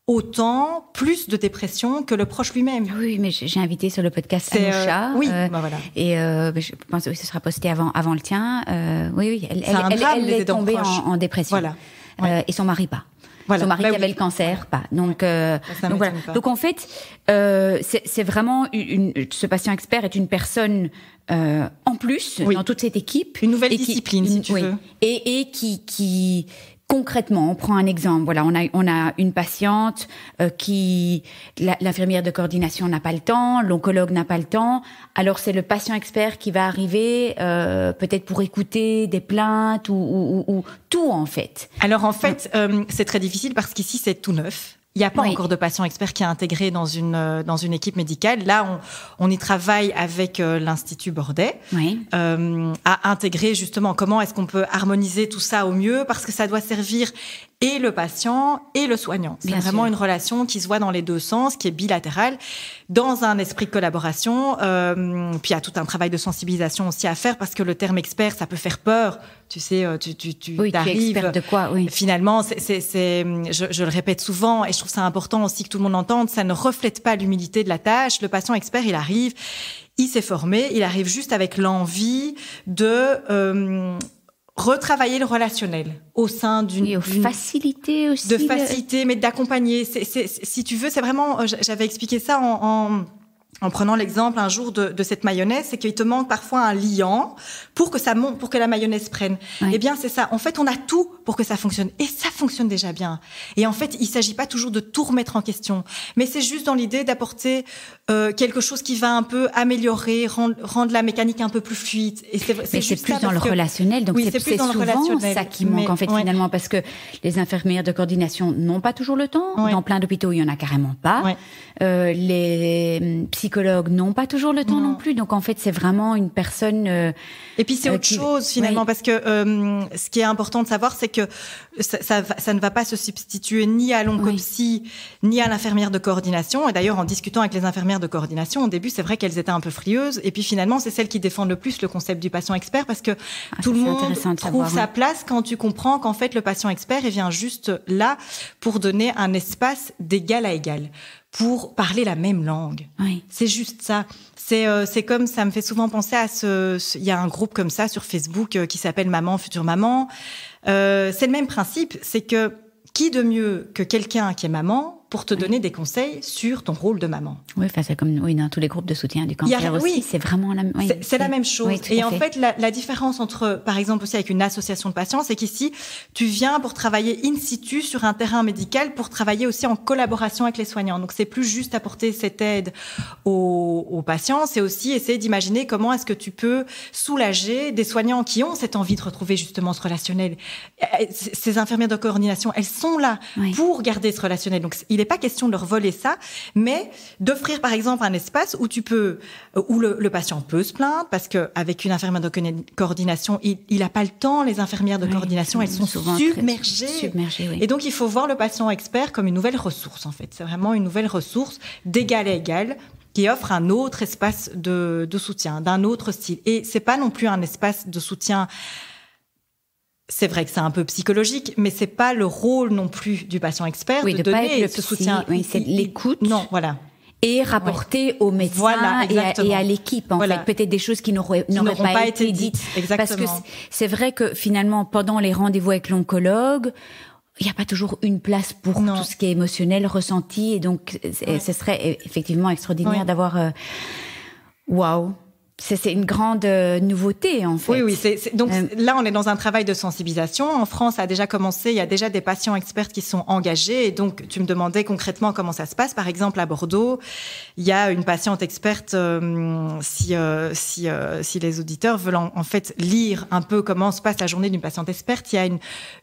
autant, plus de dépression que le proche lui-même. Oui, mais j'ai invité sur le podcast Anoucha. Voilà. Et je pense que ce sera posté avant le tien. Oui, elle est tombée en dépression. Voilà. Et son mari pas. Voilà. Son mari qui avait le cancer, pas. Donc voilà. Pas. Donc en fait, c'est vraiment ce patient expert est une personne en plus dans toute cette équipe, une nouvelle discipline, si tu veux, et qui concrètement, on prend un exemple. Voilà, on a une patiente qui l'infirmière de coordination n'a pas le temps, l'oncologue n'a pas le temps. Alors c'est le patient expert qui va arriver, peut-être pour écouter des plaintes ou tout en fait. Alors en fait, c'est très difficile parce qu'ici c'est tout neuf. Il n'y a pas encore de patient expert qui est intégré dans une équipe médicale. Là, on y travaille avec l'Institut Bordet à intégrer justement comment est-ce qu'on peut harmoniser tout ça au mieux parce que ça doit servir et le patient et le soignant. C'est vraiment une relation qui se voit dans les deux sens, qui est bilatérale, dans un esprit de collaboration. Puis il y a tout un travail de sensibilisation aussi à faire parce que le terme expert, ça peut faire peur. Tu sais, tu arrives. Tu es expert de quoi, Finalement, je le répète souvent et je trouve ça important aussi que tout le monde entende, ça ne reflète pas l'humilité de la tâche. Le patient expert, il arrive, il s'est formé, il arrive juste avec l'envie de retravailler le relationnel au sein d'une facilité aussi. De facilité, mais d'accompagner. Si tu veux, c'est vraiment. J'avais expliqué ça en prenant l'exemple un jour de cette mayonnaise, c'est qu'il te manque parfois un liant pour que la mayonnaise prenne. Eh bien, c'est ça. En fait, on a tout pour que ça fonctionne. Et ça fonctionne déjà bien. Et en fait, il s'agit pas toujours de tout remettre en question. Mais c'est juste dans l'idée d'apporter quelque chose qui va un peu améliorer, rendre la mécanique un peu plus fluide. Et c'est juste plus dans le relationnel. Donc c'est souvent ça qui manque en fait finalement parce que les infirmières de coordination n'ont pas toujours le temps. Dans plein d'hôpitaux, il y en a carrément pas. Les psychologues n'ont pas toujours le temps non plus. Donc en fait, c'est vraiment une personne. Et puis c'est autre chose finalement parce que ce qui est important de savoir, c'est que ça ne va pas se substituer ni à l'oncopsie ni à l'infirmière de coordination. Et d'ailleurs, en discutant avec les infirmières de coordination, au début, c'est vrai qu'elles étaient un peu frieuses. Et puis finalement, c'est celles qui défendent le plus le concept du patient expert parce que tout le monde trouve sa place quand tu comprends qu'en fait, le patient expert, il vient juste là pour donner un espace d'égal à égal, pour parler la même langue. C'est juste ça. C'est comme, ça me fait souvent penser à il y a un groupe comme ça sur Facebook qui s'appelle Maman, Future Maman. C'est le même principe. C'est que qui de mieux que quelqu'un qui est maman pour te donner des conseils sur ton rôle de maman. Oui, enfin, c'est comme dans tous les groupes de soutien du cancer aussi, c'est vraiment la même. C'est la même chose. Et en fait, la différence entre, par exemple, aussi avec une association de patients, c'est qu'ici, tu viens pour travailler in situ sur un terrain médical, pour travailler aussi en collaboration avec les soignants. Donc, c'est plus juste apporter cette aide aux patients, c'est aussi essayer d'imaginer comment est-ce que tu peux soulager des soignants qui ont cette envie de retrouver justement ce relationnel. Ces infirmières de coordination, elles sont là pour garder ce relationnel. Donc, il n'est pas question de leur voler ça, mais d'offrir par exemple un espace où où le patient peut se plaindre parce que avec une infirmière de coordination, il n'a pas le temps. Les infirmières de coordination, elles sont submergées. Et donc il faut voir le patient expert comme une nouvelle ressource en fait. C'est vraiment une nouvelle ressource d'égal à égal qui offre un autre espace de soutien, d'un autre style. Et c'est pas non plus un espace de soutien. C'est vrai que c'est un peu psychologique, mais c'est pas le rôle non plus du patient expert de donner ce soutien. C'est l'écoute. Non, voilà. Et rapporter aux médecins et à l'équipe, en fait. Peut-être des choses qui n'auraient pas été dites. Exactement. Parce que c'est vrai que finalement, pendant les rendez-vous avec l'oncologue, il n'y a pas toujours une place pour tout ce qui est émotionnel, ressenti, et donc ce serait effectivement extraordinaire d'avoir... Waouh! C'est une grande nouveauté, en fait. Oui. Donc là, on est dans un travail de sensibilisation. En France, ça a déjà commencé. Il y a déjà des patients experts qui sont engagés. Et donc, tu me demandais concrètement comment ça se passe. Par exemple, à Bordeaux, il y a une patiente experte. Si les auditeurs veulent en fait lire un peu comment se passe la journée d'une patiente experte, il y a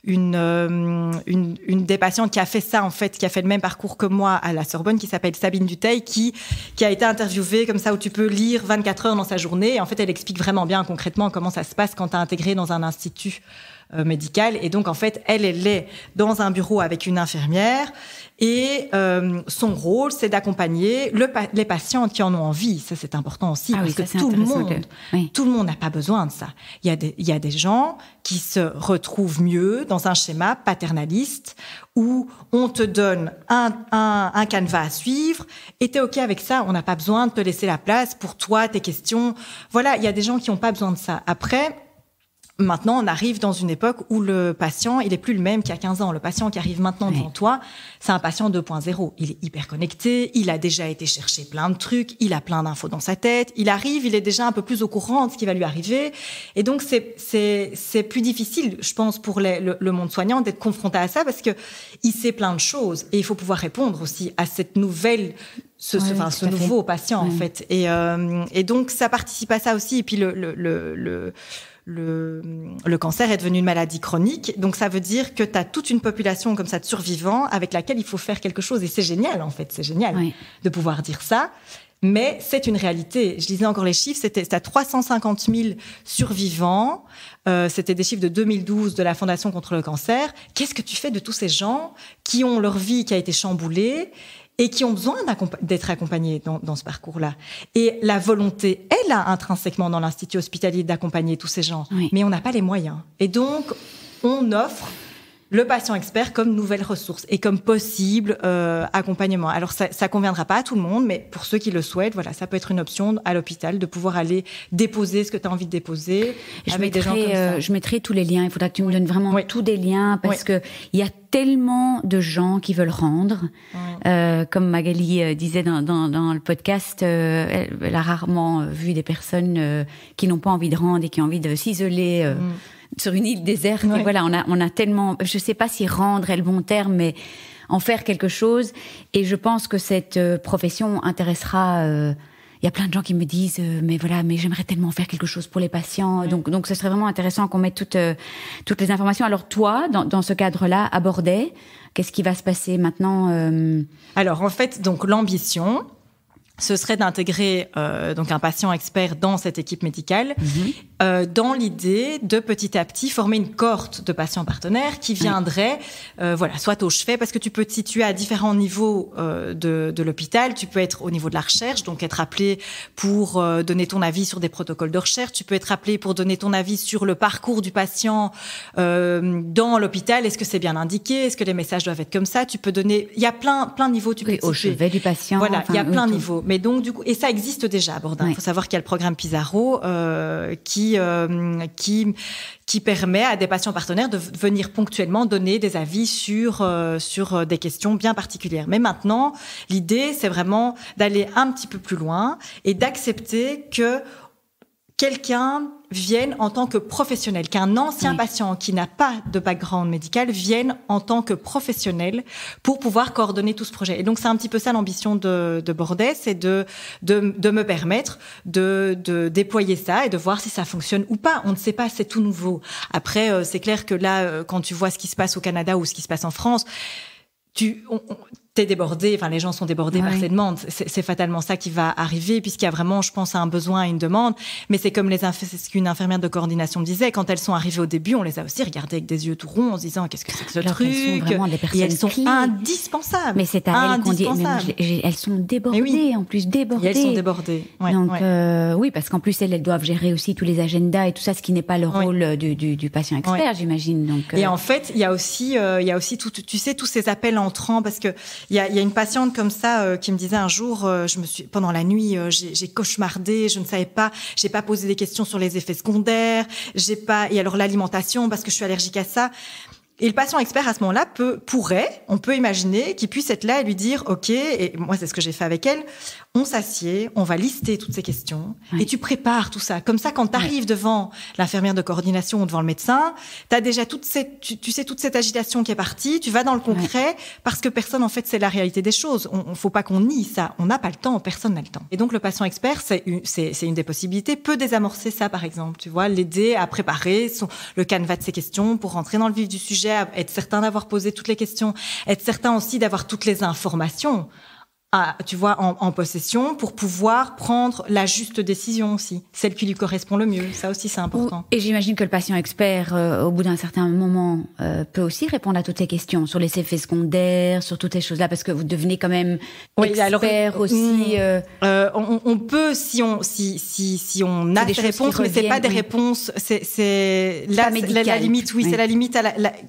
une des patientes qui a fait ça, en fait, qui a fait le même parcours que moi à la Sorbonne, qui s'appelle Sabine Dutheil, qui a été interviewée comme ça, où tu peux lire 24 heures dans sa journée. Et en fait, elle explique vraiment bien concrètement comment ça se passe quand tu es intégré dans un institut médical. Et donc, en fait, elle est dans un bureau avec une infirmière. Et son rôle, c'est d'accompagner les patientes qui en ont envie. Ça, c'est important aussi, parce que tout le monde n'a pas besoin de ça. Il y a des gens qui se retrouvent mieux dans un schéma paternaliste où on te donne un canevas à suivre et t'es OK avec ça. On n'a pas besoin de te laisser la place pour toi, tes questions. Voilà, il y a des gens qui n'ont pas besoin de ça. Après, maintenant, on arrive dans une époque où le patient, il est plus le même qu'il y a 15 ans. Le patient qui arrive maintenant devant toi, c'est un patient 2.0. Il est hyper connecté, il a déjà été chercher plein de trucs, il a plein d'infos dans sa tête. Il arrive, il est déjà un peu plus au courant de ce qui va lui arriver. Et donc, c'est plus difficile, je pense, pour le monde soignant d'être confronté à ça parce que il sait plein de choses. Et il faut pouvoir répondre aussi à cette nouvelle... ce nouveau patient, en fait. Et donc, ça participe à ça aussi. Et puis, le cancer est devenu une maladie chronique. Donc, ça veut dire que tu as toute une population comme ça de survivants avec laquelle il faut faire quelque chose. Et c'est génial, en fait. C'est génial de pouvoir dire ça. Mais c'est une réalité. Je lisais encore les chiffres. C'était 350 000 survivants. C'était des chiffres de 2012 de la Fondation contre le cancer. Qu'est-ce que tu fais de tous ces gens qui ont leur vie qui a été chamboulée et qui ont besoin d'être accompagnés dans ce parcours-là. Et la volonté est là intrinsèquement dans l'institut hospitalier d'accompagner tous ces gens, mais on n'a pas les moyens. Et donc, on offre le patient expert comme nouvelle ressource et comme possible accompagnement. Alors, ça conviendra pas à tout le monde, mais pour ceux qui le souhaitent, voilà, ça peut être une option à l'hôpital de pouvoir aller déposer ce que tu as envie de déposer. Je mettrai tous les liens. Il faudra que tu me donnes vraiment tous des liens parce que il y a tellement de gens qui veulent rendre. Comme Magali disait dans le podcast, elle a rarement vu des personnes qui n'ont pas envie de rendre et qui ont envie de s'isoler sur une île déserte. Et voilà, on a tellement, je sais pas si rendre est le bon terme, mais en faire quelque chose. Et je pense que cette profession intéressera. Il y a plein de gens qui me disent mais j'aimerais tellement faire quelque chose pour les patients. Donc ce serait vraiment intéressant qu'on mette toutes les informations. Alors toi, dans ce cadre-là, à Bordeaux, qu'est-ce qui va se passer maintenant Alors en fait, donc l'ambition, ce serait d'intégrer donc un patient expert dans cette équipe médicale, dans l'idée de petit à petit former une cohorte de patients partenaires qui viendraient, soit au chevet, parce que tu peux te situer à différents niveaux de l'hôpital. Tu peux être au niveau de la recherche, donc être appelé pour donner ton avis sur des protocoles de recherche. Tu peux être appelé pour donner ton avis sur le parcours du patient dans l'hôpital. Est-ce que c'est bien indiqué? Est-ce que les messages doivent être comme ça? Tu peux donner... Il y a plein de niveaux. Tu peux au chevet du patient. Voilà, il y a plein de niveaux. Mais donc, du coup, et ça existe déjà à Bordeaux. Il faut savoir qu'il y a le programme Pizarro qui permet à des patients partenaires de venir ponctuellement donner des avis sur des questions bien particulières. Mais maintenant, l'idée, c'est vraiment d'aller un petit peu plus loin et d'accepter que quelqu'un vienne en tant que professionnel, qu'un ancien patient qui n'a pas de background médical vienne en tant que professionnel pour pouvoir coordonner tout ce projet. Et donc, c'est un petit peu ça l'ambition de Bordeaux, c'est de me permettre de déployer ça et de voir si ça fonctionne ou pas. On ne sait pas, c'est tout nouveau. Après, c'est clair que là, quand tu vois ce qui se passe au Canada ou ce qui se passe en France, t'es débordé, enfin les gens sont débordés par ces demandes. C'est fatalement ça qui va arriver, puisqu'il y a vraiment, je pense, un besoin, une demande. Mais c'est comme c'est ce qu'une infirmière de coordination me disait, quand elles sont arrivées au début, on les a aussi regardées avec des yeux tout ronds en se disant qu'est-ce que c'est que ce truc. Elles sont vraiment des personnes et elles sont clés. indispensables. Mais c'est à elles qu'on dit, elles sont débordées, en plus débordées. Et elles sont débordées. Donc oui, parce qu'en plus elles doivent gérer aussi tous les agendas et tout ça, ce qui n'est pas le rôle du patient expert, j'imagine. Donc et en fait, il y a aussi tout, tu sais, tous ces appels entrants, parce que il y a une patiente comme ça qui me disait un jour, pendant la nuit, j'ai cauchemardé, je ne savais pas, j'ai pas posé des questions sur les effets secondaires, et alors l'alimentation parce que je suis allergique à ça. Et le patient expert, à ce moment-là, on peut imaginer qu'il puisse être là et lui dire, OK, et moi, c'est ce que j'ai fait avec elle, on s'assied, on va lister toutes ces questions, et tu prépares tout ça. Comme ça, quand tu arrives devant l'infirmière de coordination ou devant le médecin, tu as déjà tu sais toute cette agitation qui est partie, tu vas dans le concret, parce que personne, en fait, c'est la réalité des choses. On faut pas qu'on nie ça. On n'a pas le temps, personne n'a le temps. Et donc, le patient expert, c'est une des possibilités, peut désamorcer ça, par exemple, tu vois, l'aider à préparer le canevas de ses questions pour rentrer dans le vif du sujet, être certain d'avoir posé toutes les questions, être certain aussi d'avoir toutes les informations, tu vois, en possession, pour pouvoir prendre la juste décision aussi, celle qui lui correspond le mieux. Ça aussi, c'est important. Et j'imagine que le patient expert, au bout d'un certain moment, peut aussi répondre à toutes les questions sur les effets secondaires, sur toutes ces choses-là, parce que vous devenez quand même expert aussi. On peut, si on a des réponses, mais c'est pas des réponses. C'est là la limite. Oui, c'est la limite.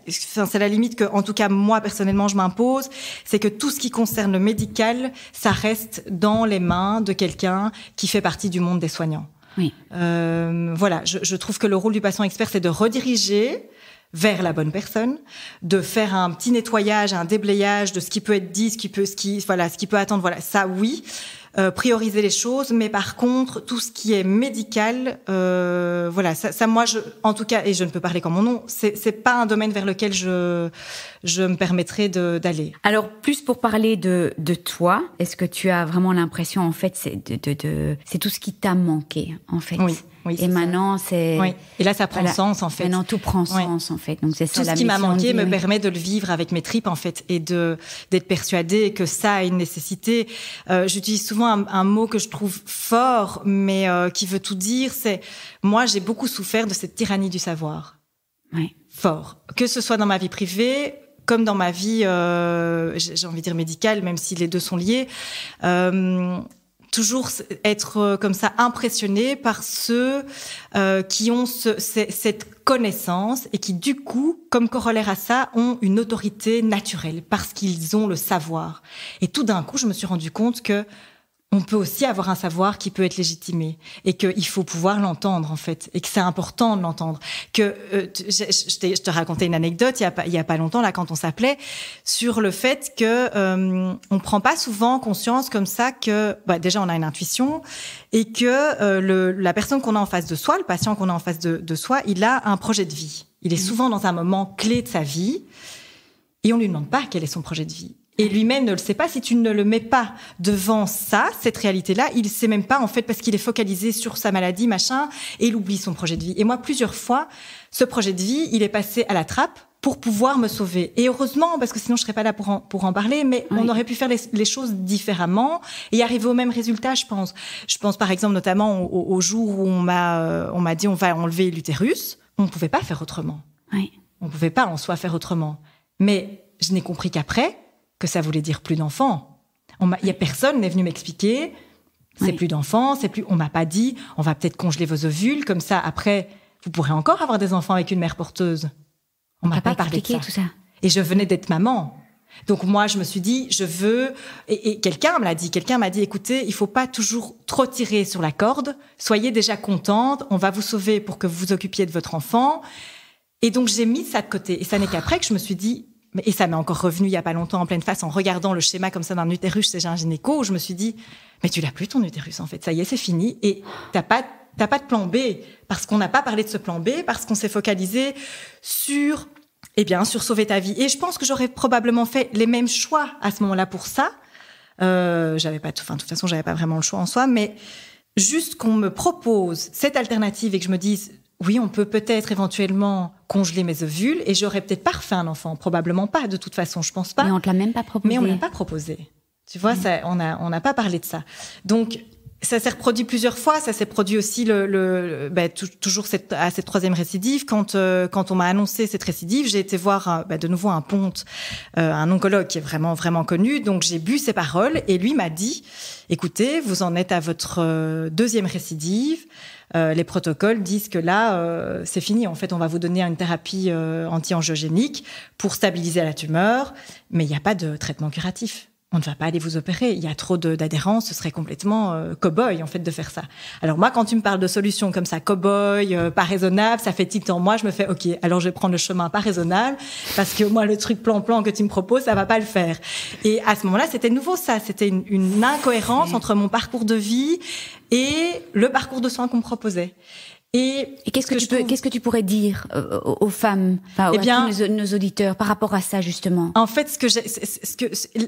C'est la limite que, en tout cas, moi personnellement, je m'impose. C'est que tout ce qui concerne le médical, ça reste dans les mains de quelqu'un qui fait partie du monde des soignants. Oui. Voilà, je trouve que le rôle du patient expert, c'est de rediriger vers la bonne personne, de faire un petit nettoyage, un déblayage de ce qui peut être dit, ce qui peut attendre. Voilà, ça oui. Prioriser les choses, mais par contre, tout ce qui est médical, voilà, ça moi, en tout cas, et je ne peux parler qu'en mon nom, c'est pas un domaine vers lequel je me permettrais d'aller. Alors, plus pour parler de toi, est-ce que tu as vraiment l'impression, en fait, c'est tout ce qui t'a manqué, en fait? Oui, et maintenant, c'est... Oui. Et là, ça prend sens, en fait. Maintenant, tout prend sens, en fait. Donc, c'est ça, tout ce qui m'a manqué me permet de le vivre avec mes tripes, en fait, et d'être persuadée que ça a une nécessité. J'utilise souvent un mot que je trouve fort, mais qui veut tout dire, c'est... Moi, j'ai beaucoup souffert de cette tyrannie du savoir. Oui. Fort. Que ce soit dans ma vie privée, comme dans ma vie, j'ai envie de dire médicale, même si les deux sont liés. Toujours être comme ça impressionné par ceux qui ont cette connaissance et qui, du coup, comme corollaire à ça, ont une autorité naturelle parce qu'ils ont le savoir. Et tout d'un coup, je me suis rendu compte que on peut aussi avoir un savoir qui peut être légitimé et qu'il faut pouvoir l'entendre, en fait, et que c'est important de l'entendre. Que je te racontais une anecdote il y a pas longtemps, là, quand on s'appelait, sur le fait que on prend pas souvent conscience comme ça que déjà on a une intuition et que la personne qu'on a en face de soi, le patient qu'on a en face de soi, il a un projet de vie. Il est souvent dans un moment clé de sa vie et on lui demande pas quel est son projet de vie. Et lui-même ne le sait pas. Si tu ne le mets pas devant cette réalité-là, il sait même pas, en fait, parce qu'il est focalisé sur sa maladie, machin, et il oublie son projet de vie. Et moi, plusieurs fois, ce projet de vie, il est passé à la trappe pour pouvoir me sauver. Et heureusement, parce que sinon je serais pas là pour en parler, mais on aurait pu faire les choses différemment et arriver au même résultat, je pense. Je pense par exemple notamment au jour où on m'a dit on va enlever l'utérus. On pouvait pas faire autrement. Oui. On pouvait pas en soi faire autrement. Mais je n'ai compris qu'après que ça voulait dire plus d'enfants. Il y a personne n'est venu m'expliquer. C'est plus d'enfants, on m'a pas dit, on va peut-être congeler vos ovules, comme ça, après, vous pourrez encore avoir des enfants avec une mère porteuse. On m'a pas parlé de ça. Tout ça. Et je venais d'être maman. Donc moi, je me suis dit, je veux... Et quelqu'un m'a dit, écoutez, il faut pas toujours trop tirer sur la corde. Soyez déjà contente, on va vous sauver pour que vous vous occupiez de votre enfant. Et donc, j'ai mis ça de côté. Et ça n'est qu'après que je me suis dit... Et ça m'est encore revenu il y a pas longtemps en pleine face en regardant le schéma comme ça d'un utérus chez un gynéco où je me suis dit mais tu l'as plus ton utérus en fait, ça y est, c'est fini et t'as pas de plan B parce qu'on n'a pas parlé de ce plan B, parce qu'on s'est focalisé sur sauver ta vie. Et je pense que j'aurais probablement fait les mêmes choix à ce moment-là pour ça. De toute façon, j'avais pas vraiment le choix en soi, mais juste qu'on me propose cette alternative et que je me dise oui, on peut peut-être éventuellement congeler mes ovules et j'aurais peut-être pas refait un enfant. Probablement pas, de toute façon, je pense pas. Mais on te l'a même pas proposé. Mais on me l'a pas proposé. Tu vois, ça, on n'a pas parlé de ça. Donc, ça s'est reproduit plusieurs fois. Ça s'est produit aussi toujours à cette troisième récidive. Quand on m'a annoncé cette récidive, j'ai été voir de nouveau un ponte, un oncologue qui est vraiment vraiment connu. Donc j'ai bu ses paroles et lui m'a dit écoutez, vous en êtes à votre deuxième récidive. Les protocoles disent que là, c'est fini. En fait, on va vous donner une thérapie anti-angiogénique pour stabiliser la tumeur, mais il n'y a pas de traitement curatif. on ne va pas aller vous opérer. Il y a trop d'adhérence, ce serait complètement cow-boy, en fait, de faire ça. Alors moi, quand tu me parles de solutions comme ça, cow-boy, pas raisonnable, ça fait tilt en moi, je me fais, OK, alors je vais prendre le chemin pas raisonnable, parce que moi, le truc plan-plan que tu me proposes, ça va pas le faire. Et à ce moment-là, c'était nouveau ça, c'était une incohérence entre mon parcours de vie et le parcours de soins qu'on me proposait. Et qu'est-ce que tu pourrais dire aux femmes, à tous nos auditeurs par rapport à ça justement? En fait,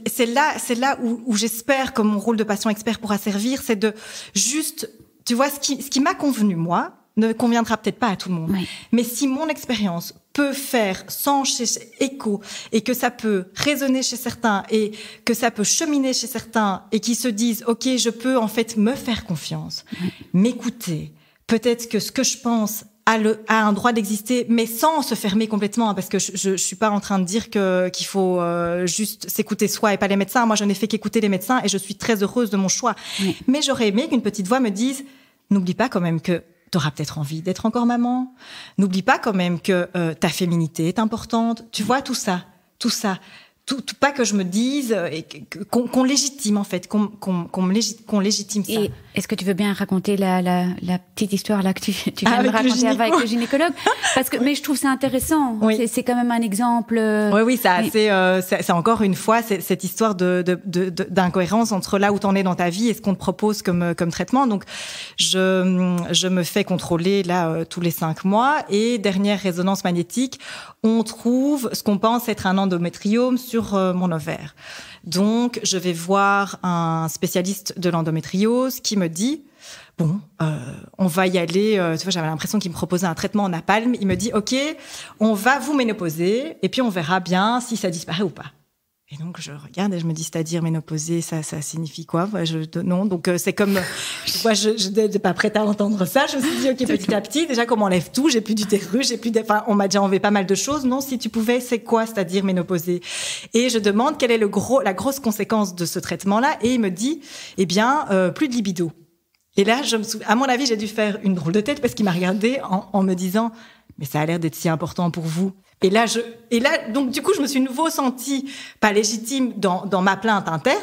c'est là où j'espère que mon rôle de patient expert pourra servir, c'est de juste, tu vois, ce qui m'a convenu moi ne conviendra peut-être pas à tout le monde. Oui. Mais si mon expérience peut faire sens chez écho et que ça peut résonner chez certains et que ça peut cheminer chez certains et qui se disent OK, je peux en fait me faire confiance, m'écouter. Peut-être que ce que je pense a un droit d'exister, mais sans se fermer complètement, parce que je suis pas en train de dire qu'il faut juste s'écouter soi et pas les médecins. Moi, je n'ai fait qu'écouter les médecins et je suis très heureuse de mon choix. Oui. Mais j'aurais aimé qu'une petite voix me dise, n'oublie pas quand même que t'auras peut-être envie d'être encore maman. N'oublie pas quand même que ta féminité est importante. Tu vois, tout ça. Tout pas que je me dise qu'on légitime en fait, qu'on légitime ça. Et est-ce que tu veux bien raconter la petite histoire là que tu viens de me raconter avec le gynécologue? Parce que mais je trouve ça intéressant. Oui. C'est quand même un exemple. Oui, c'est encore une fois cette histoire d'incohérence entre là où t'en es dans ta vie et ce qu'on te propose comme traitement. Donc je me fais contrôler là tous les 5 mois et dernière résonance magnétique, on trouve ce qu'on pense être un endométriome sur mon ovaire. Donc, je vais voir un spécialiste de l'endométriose qui me dit bon, on va y aller. Tu vois, j'avais l'impression qu'il me proposait un traitement en napalm. Il me dit OK, on va vous ménopauser et puis on verra bien si ça disparaît ou pas. Et donc, je regarde et je me dis, c'est-à-dire ménopauser, ça signifie quoi? Non, donc c'est comme... Moi, je n'étais pas prête à entendre ça. Je me suis dit, OK, petit à petit, déjà, qu'on m'enlève tout, j'ai plus d'utérus, enfin, on m'a déjà enlevé pas mal de choses. Non, si tu pouvais, c'est quoi, c'est-à-dire ménopauser? Et je demande quelle est la grosse conséquence de ce traitement-là. Et il me dit, eh bien, plus de libido. Et là, à mon avis, j'ai dû faire une drôle de tête parce qu'il m'a regardé en me disant, mais ça a l'air d'être si important pour vous. Et là, donc du coup, je me suis nouveau sentie pas légitime dans ma plainte interne,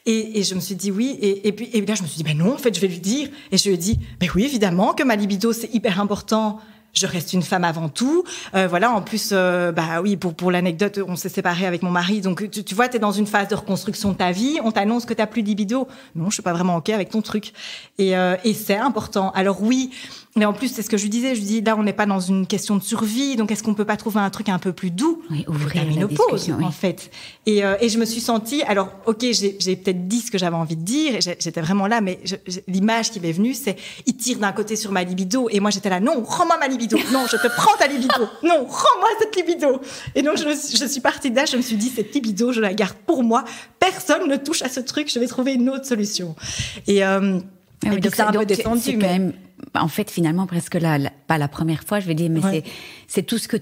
et je me suis dit oui, et puis là, je me suis dit ben non, en fait, je vais lui dire, et je lui ai dit ben oui, évidemment que ma libido c'est hyper important. Je reste une femme avant tout. Voilà, en plus, bah oui, pour l'anecdote, on s'est séparés avec mon mari. Donc, tu vois, t'es dans une phase de reconstruction de ta vie. On t'annonce que t'as plus de libido. Non, je suis pas vraiment OK avec ton truc. Et c'est important. Alors oui, mais en plus, c'est ce que je lui disais. Je lui dis, là, on n'est pas dans une question de survie. Donc, est-ce qu'on peut pas trouver un truc un peu plus doux? Oui, ouvrir la ménopause, en fait. Et je me suis sentie, alors, OK, j'ai peut-être dit ce que j'avais envie de dire. Et j'étais vraiment là, mais l'image qui m'est venue, c'est, il tire d'un côté sur ma libido. Et moi, j'étais là, non, rends-moi ma libido. Non, je te prends ta libido. Non, rends-moi cette libido. Et donc, je suis partie de là, je me suis dit, cette libido, je la garde pour moi. Personne ne touche à ce truc, je vais trouver une autre solution. Et puis, c'est un peu descendu, mais... Même, en fait, finalement, presque pas la première fois, je vais dire, mais ouais. c'est tout ce que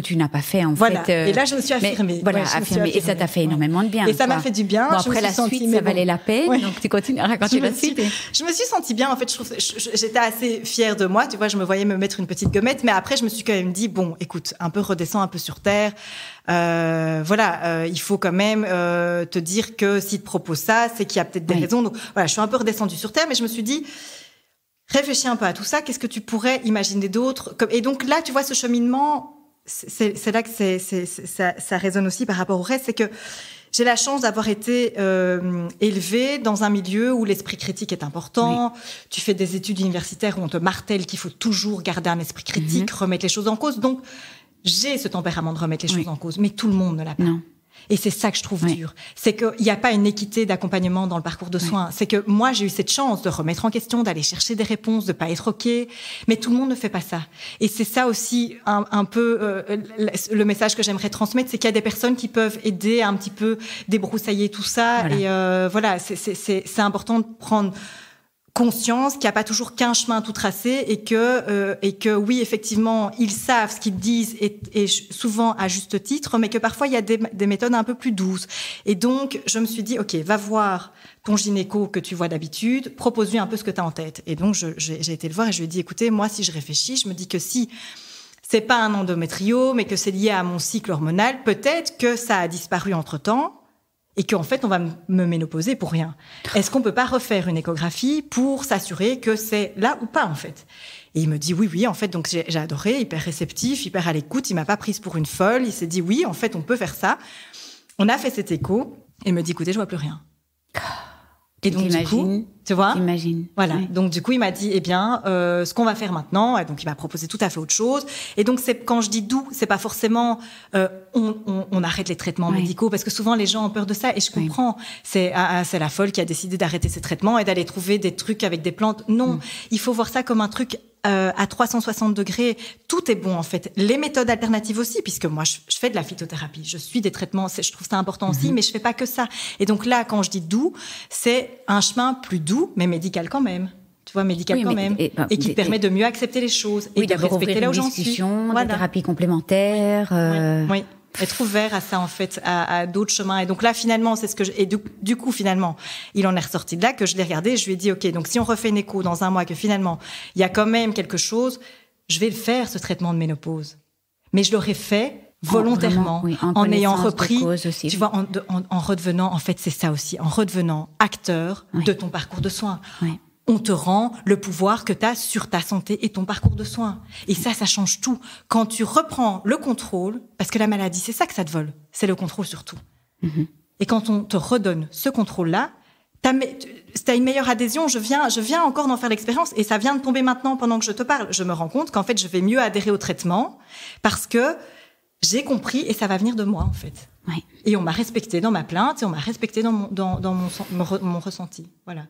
tu n'as pas fait, en voilà. fait. Et là, je me suis affirmée. Voilà, affirmée. Et ça t'a fait énormément de bien. Et ça m'a fait du bien. Bon, après, la suite, ça valait la peine. Ouais. Donc, tu continues à raconter la suite. Je me suis sentie bien. En fait, j'étais assez fière de moi. Tu vois, je me voyais me mettre une petite gommette. Mais après, je me suis quand même dit, bon, écoute, redescends un peu sur terre. Voilà, il faut quand même te dire que s'il te propose ça, c'est qu'il y a peut-être des raisons. Donc, voilà, je suis un peu redescendue sur terre, mais je me suis dit, réfléchis un peu à tout ça. Qu'est-ce que tu pourrais imaginer d'autre? Et donc là, tu vois, ce cheminement, c'est là que ça résonne aussi par rapport au reste. C'est que j'ai la chance d'avoir été élevée dans un milieu où l'esprit critique est important. Oui. Tu fais des études universitaires où on te martèle qu'il faut toujours garder un esprit critique, remettre les choses en cause. Donc, j'ai ce tempérament de remettre les choses en cause, mais tout le monde ne l'a pas. Non. Et c'est ça que je trouve dur. C'est qu'il n'y a pas une équité d'accompagnement dans le parcours de soins. C'est que moi, j'ai eu cette chance de remettre en question, d'aller chercher des réponses, de pas être OK. Mais tout le monde ne fait pas ça. Et c'est ça aussi un peu le message que j'aimerais transmettre, c'est qu'il y a des personnes qui peuvent aider à un petit peu débroussailler tout ça. Voilà. Et voilà, c'est important de prendre conscience qu'il n'y a pas toujours qu'un chemin tout tracé et que oui, effectivement, ils savent ce qu'ils disent et souvent à juste titre, mais que parfois il y a des méthodes un peu plus douces. Et donc, je me suis dit, OK, va voir ton gynéco que tu vois d'habitude, propose-lui un peu ce que tu as en tête. Et donc, j'ai été le voir et je lui ai dit, écoutez, moi, si je réfléchis, je me dis que si c'est pas un endométriome mais que c'est lié à mon cycle hormonal, peut-être que ça a disparu entre-temps. et qu'en fait, on va me ménopauser pour rien. Est-ce qu'on peut pas refaire une échographie pour s'assurer que c'est là ou pas, en fait? Et il me dit oui, en fait, donc j'ai adoré, hyper réceptif, hyper à l'écoute, il m'a pas prise pour une folle, il s'est dit oui, en fait, on peut faire ça. On a fait cet écho, et il me dit, écoutez, je vois plus rien. Et donc, du coup, tu vois, voilà. Oui. Donc, du coup, il m'a dit, ce qu'on va faire maintenant, et donc il m'a proposé tout à fait autre chose. Et donc, quand je dis doux, c'est pas forcément, on arrête les traitements médicaux, parce que souvent les gens ont peur de ça, et je comprends. C'est la folle qui a décidé d'arrêter ses traitements et d'aller trouver des trucs avec des plantes. Non, il faut voir ça comme un truc à 360 degrés. Tout est bon, en fait. Les méthodes alternatives aussi, puisque moi, je fais de la phytothérapie. Je suis des traitements, je trouve ça important aussi, mais je fais pas que ça. Et donc là, quand je dis doux, c'est un chemin plus doux, mais médical quand même. Tu vois, médical quand même. Et qui permet de mieux accepter les choses. Et de respecter là où j'en suis. Des thérapies complémentaires. Oui. Être ouvert à ça, en fait, à d'autres chemins. Et donc là, finalement, c'est ce que et du coup, finalement, il en est ressorti de là que je l'ai regardé. Je lui ai dit, OK, donc si on refait une écho dans un mois, que finalement, il y a quand même quelque chose, je vais le faire, ce traitement de ménopause. Mais je l'aurais fait volontairement, en ayant repris, tu vois, en redevenant, en fait, c'est ça aussi, en redevenant acteur de ton parcours de soins. Oui. On te rend le pouvoir que tu as sur ta santé et ton parcours de soins. Et ça change tout. Quand tu reprends le contrôle, parce que la maladie, c'est ça que ça te vole, c'est le contrôle sur tout. Mm-hmm. Et quand on te redonne ce contrôle-là, t'as une meilleure adhésion. Je viens encore d'en faire l'expérience, et ça vient de tomber maintenant pendant que je te parle. Je me rends compte qu'en fait, je vais mieux adhérer au traitement parce que j'ai compris, et ça va venir de moi, en fait. Ouais. Et on m'a respecté dans ma plainte, et on m'a respecté dans mon ressenti. Voilà.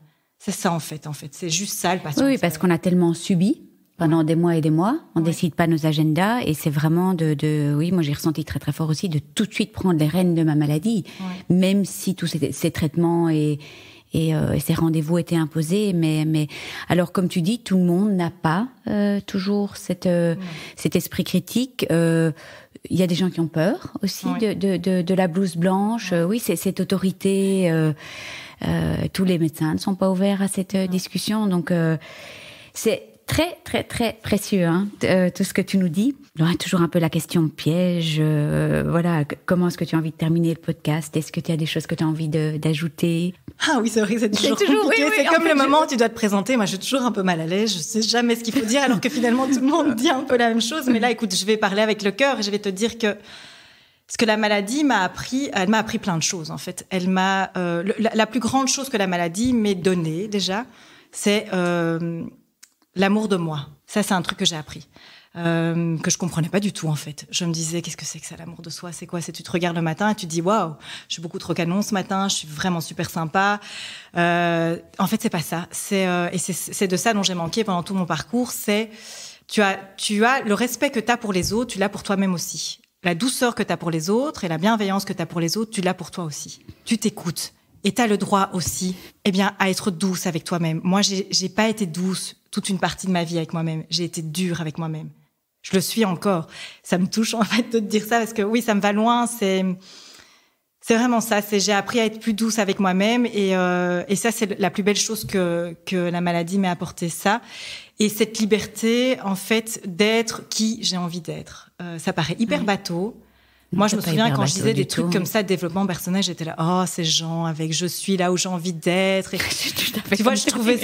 C'est ça, en fait. C'est juste ça, le patient. Oui, parce qu'on a tellement subi pendant des mois et des mois. On décide pas nos agendas, et c'est vraiment oui, moi j'ai ressenti très très fort aussi de tout de suite prendre les rênes de ma maladie, même si tous ces traitements et ces rendez-vous étaient imposés. Mais alors, comme tu dis, tout le monde n'a pas toujours cet esprit critique. Il y a des gens qui ont peur aussi de la blouse blanche. Oui, c'est cette autorité. Tous les médecins ne sont pas ouverts à cette discussion, donc c'est très très très précieux, tout ce que tu nous dis. Il y aura toujours un peu la question piège. Voilà, comment est-ce que tu as envie de terminer le podcast? Est-ce que tu as des choses que tu as envie d'ajouter? Ah oui, c'est vrai que c'est toujours compliqué. C'est comme le moment où tu dois te présenter. Moi, je suis toujours un peu mal à l'aise. Je sais jamais ce qu'il faut dire, alors que finalement tout le monde dit un peu la même chose. Mais là, écoute, je vais parler avec le cœur et je vais te dire que ce que la maladie m'a appris, elle m'a appris plein de choses, en fait. Elle m'a, la plus grande chose que la maladie m'ait donnée, déjà, c'est l'amour de moi. Ça, c'est un truc que j'ai appris, que je comprenais pas du tout, en fait. Je me disais, qu'est-ce que c'est que ça, l'amour de soi? C'est quoi? C'est tu te regardes le matin et tu te dis, waouh, je suis beaucoup trop canon ce matin, je suis vraiment super sympa. En fait, c'est pas ça. Et c'est de ça dont j'ai manqué pendant tout mon parcours. C'est, tu as le respect que t'as pour les autres, tu l'as pour toi-même aussi. La douceur que tu as pour les autres et la bienveillance que tu as pour les autres, tu l'as pour toi aussi. Tu t'écoutes. Et tu as le droit aussi, à être douce avec toi-même. Moi, j'ai pas été douce toute une partie de ma vie avec moi-même. J'ai été dure avec moi-même. Je le suis encore. Ça me touche, en fait, de te dire ça, parce que oui, ça me va loin. C'est vraiment ça. J'ai appris à être plus douce avec moi-même, et ça, c'est la plus belle chose que la maladie m'a apporté, ça. Et cette liberté, en fait, d'être qui j'ai envie d'être. Ça paraît hyper bateau. Moi, je me souviens quand je disais des trucs comme ça, développement personnel, j'étais là, oh, ces gens avec je suis là où j'ai envie d'être. Et, tu vois, je trouvais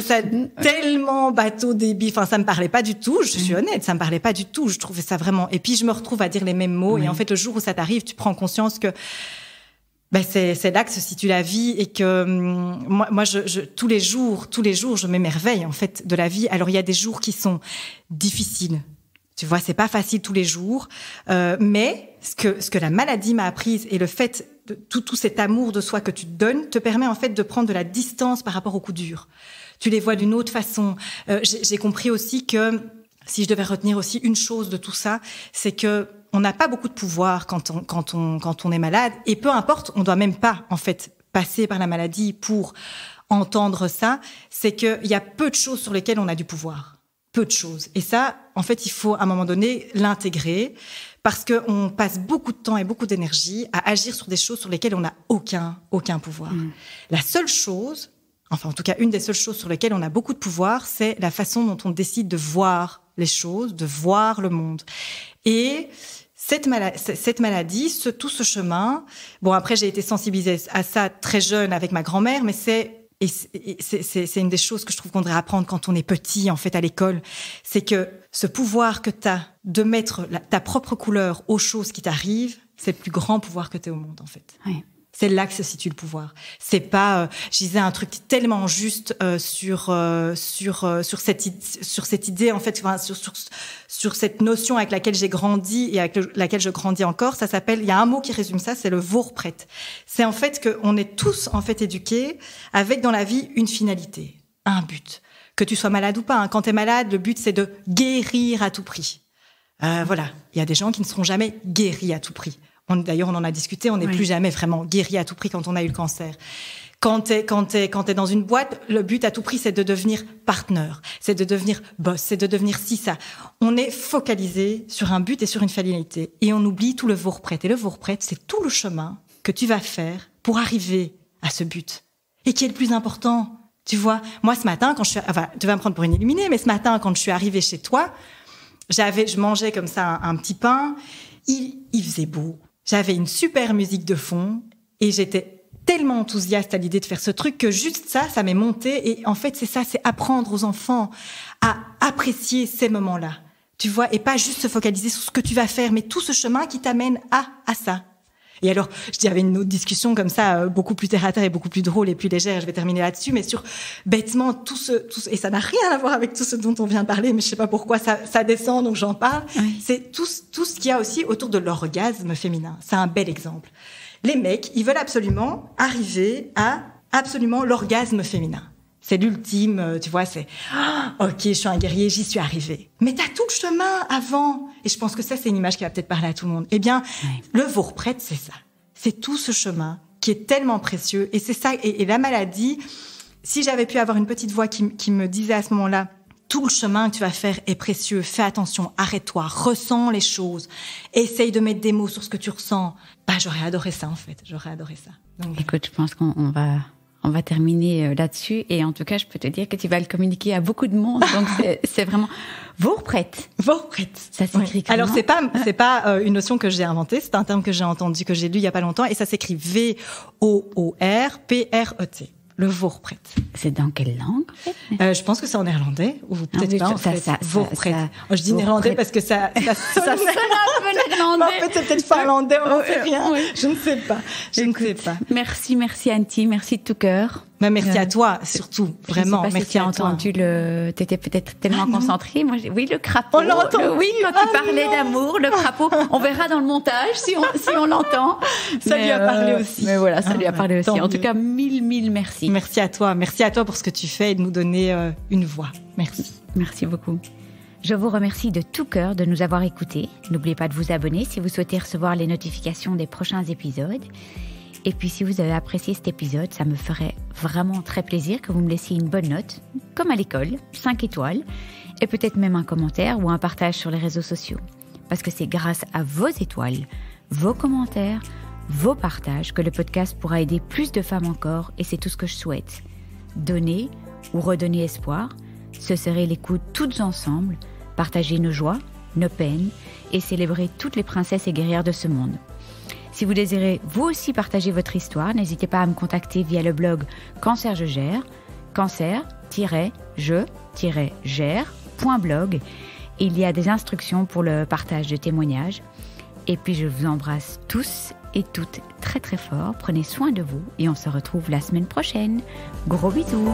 ça tellement bateau, débile. Enfin, ça me parlait pas du tout. Je suis honnête, ça me parlait pas du tout. Je trouvais ça vraiment. Et puis, je me retrouve à dire les mêmes mots. Et en fait, le jour où ça t'arrive, tu prends conscience que c'est là que se situe la vie, et que moi tous les jours je m'émerveille, en fait, de la vie. Alors il y a des jours qui sont difficiles, tu vois, c'est pas facile tous les jours, mais ce que la maladie m'a appris, et le fait de tout cet amour de soi que tu te donnes, te permet en fait de prendre de la distance par rapport aux coups durs. Tu les vois d'une autre façon. J'ai compris aussi que, si je devais retenir aussi une chose de tout ça, c'est que on n'a pas beaucoup de pouvoir quand on est malade, et peu importe, on doit même pas, en fait, passer par la maladie pour entendre ça. C'est qu'il y a peu de choses sur lesquelles on a du pouvoir. Peu de choses. Et ça, en fait, il faut à un moment donné l'intégrer, parce qu'on passe beaucoup de temps et beaucoup d'énergie à agir sur des choses sur lesquelles on n'a aucun pouvoir. La seule chose, enfin en tout cas une des seules choses sur lesquelles on a beaucoup de pouvoir, c'est la façon dont on décide de voir les choses, de voir le monde. Et cette maladie, tout ce chemin, bon, après, j'ai été sensibilisée à ça très jeune avec ma grand-mère, mais c'est une des choses que je trouve qu'on devrait apprendre quand on est petit, en fait, à l'école. C'est que ce pouvoir que tu as de mettre ta propre couleur aux choses qui t'arrivent, c'est le plus grand pouvoir que tu as au monde, en fait. Oui. C'est là que se situe le pouvoir. C'est pas, je disais un truc tellement juste sur cette idée, en fait, enfin, sur cette notion avec laquelle j'ai grandi et avec laquelle je grandis encore. Ça s'appelle, il y a un mot qui résume ça, c'est le Voorpret. C'est en fait qu'on est tous en fait éduqués avec dans la vie une finalité, un but. Que tu sois malade ou pas. Hein. Quand tu es malade, le but c'est de guérir à tout prix. Voilà, il y a des gens qui ne seront jamais guéris à tout prix. D'ailleurs, on en a discuté, on n'est plus jamais vraiment guéri à tout prix quand on a eu le cancer. Quand t'es dans une boîte, le but à tout prix, c'est de devenir partenaire, c'est de devenir boss, c'est de devenir ça. On est focalisé sur un but et sur une finalité. Et on oublie tout le Voorpret. Et le Voorpret, c'est tout le chemin que tu vas faire pour arriver à ce but. Et qui est le plus important, tu vois. Moi, ce matin, tu vas me prendre pour une illuminée, mais ce matin, quand je suis arrivée chez toi, je mangeais comme ça un petit pain. Il faisait beau. J'avais une super musique de fond et j'étais tellement enthousiaste à l'idée de faire ce truc que juste ça m'est monté. Et en fait, c'est apprendre aux enfants à apprécier ces moments-là, tu vois, et pas juste se focaliser sur ce que tu vas faire, mais tout ce chemin qui t'amène à ça. Et alors, il y avait une autre discussion comme ça, beaucoup plus terre à terre et beaucoup plus drôle et plus légère. Je vais terminer là-dessus, mais sur bêtement tout ce et ça n'a rien à voir avec tout ce dont on vient de parler, mais je sais pas pourquoi ça descend, donc j'en parle. Oui. C'est tout ce qu'il y a aussi autour de l'orgasme féminin. C'est un bel exemple. Les mecs, ils veulent absolument arriver à absolument l'orgasme féminin. C'est l'ultime, tu vois, c'est ok, je suis un guerrier, j'y suis arrivée. Mais t'as tout le chemin avant. Et je pense que ça, c'est une image qui va peut-être parler à tout le monde. Eh bien, le Voorpret, c'est ça. C'est tout ce chemin qui est tellement précieux. Et c'est ça. Et la maladie, si j'avais pu avoir une petite voix qui me disait à ce moment-là, tout le chemin que tu vas faire est précieux. Fais attention, arrête-toi, ressens les choses. Essaye de mettre des mots sur ce que tu ressens. Bah, j'aurais adoré ça, en fait. J'aurais adoré ça. Donc, écoute, je pense qu'on va terminer là-dessus. Et en tout cas, je peux te dire que tu vas le communiquer à beaucoup de monde. Donc, c'est vraiment Voorpret. Voorpret. Ça s'écrit comment ? Alors, c'est pas une notion que j'ai inventée. C'est un terme que j'ai entendu, que j'ai lu il y a pas longtemps. Et ça s'écrit Voorpret. Le Voorpret. C'est dans quelle langue, en fait ? Je pense que c'est en néerlandais. Ou peut-être pas, en fait. Voorpret. Je dis néerlandais parce que ça sonne un peu néerlandais. En fait, c'est peut-être finlandais, on n'en sait rien. Oui. Je ne sais pas. Merci Anty, merci de tout cœur. Mais merci à toi, surtout. Vraiment, merci si à toi. Entendu t'étais peut-être tellement concentrée. Moi, oui, le crapaud. On l'entend. Oui, quand tu parlais d'amour, le crapaud. On verra dans le montage si on l'entend. Ça lui a parlé aussi. Mais voilà, ça lui a parlé aussi. En tout cas, mille merci. Merci à toi. Merci à toi pour ce que tu fais et de nous donner une voix. Merci. Merci beaucoup. Je vous remercie de tout cœur de nous avoir écoutés. N'oubliez pas de vous abonner si vous souhaitez recevoir les notifications des prochains épisodes. Et puis, si vous avez apprécié cet épisode, ça me ferait vraiment très plaisir que vous me laissiez une bonne note, comme à l'école, 5 étoiles, et peut-être même un commentaire ou un partage sur les réseaux sociaux. Parce que c'est grâce à vos étoiles, vos commentaires, vos partages que le podcast pourra aider plus de femmes encore, et c'est tout ce que je souhaite. Donner ou redonner espoir, se serrer les coudes toutes ensemble, partager nos joies, nos peines, et célébrer toutes les princesses et guerrières de ce monde. Si vous désirez vous aussi partager votre histoire, n'hésitez pas à me contacter via le blog Cancer je gère, cancer-je-gère.blog. Il y a des instructions pour le partage de témoignages. Et puis je vous embrasse tous et toutes très très fort. Prenez soin de vous et on se retrouve la semaine prochaine. Gros bisous.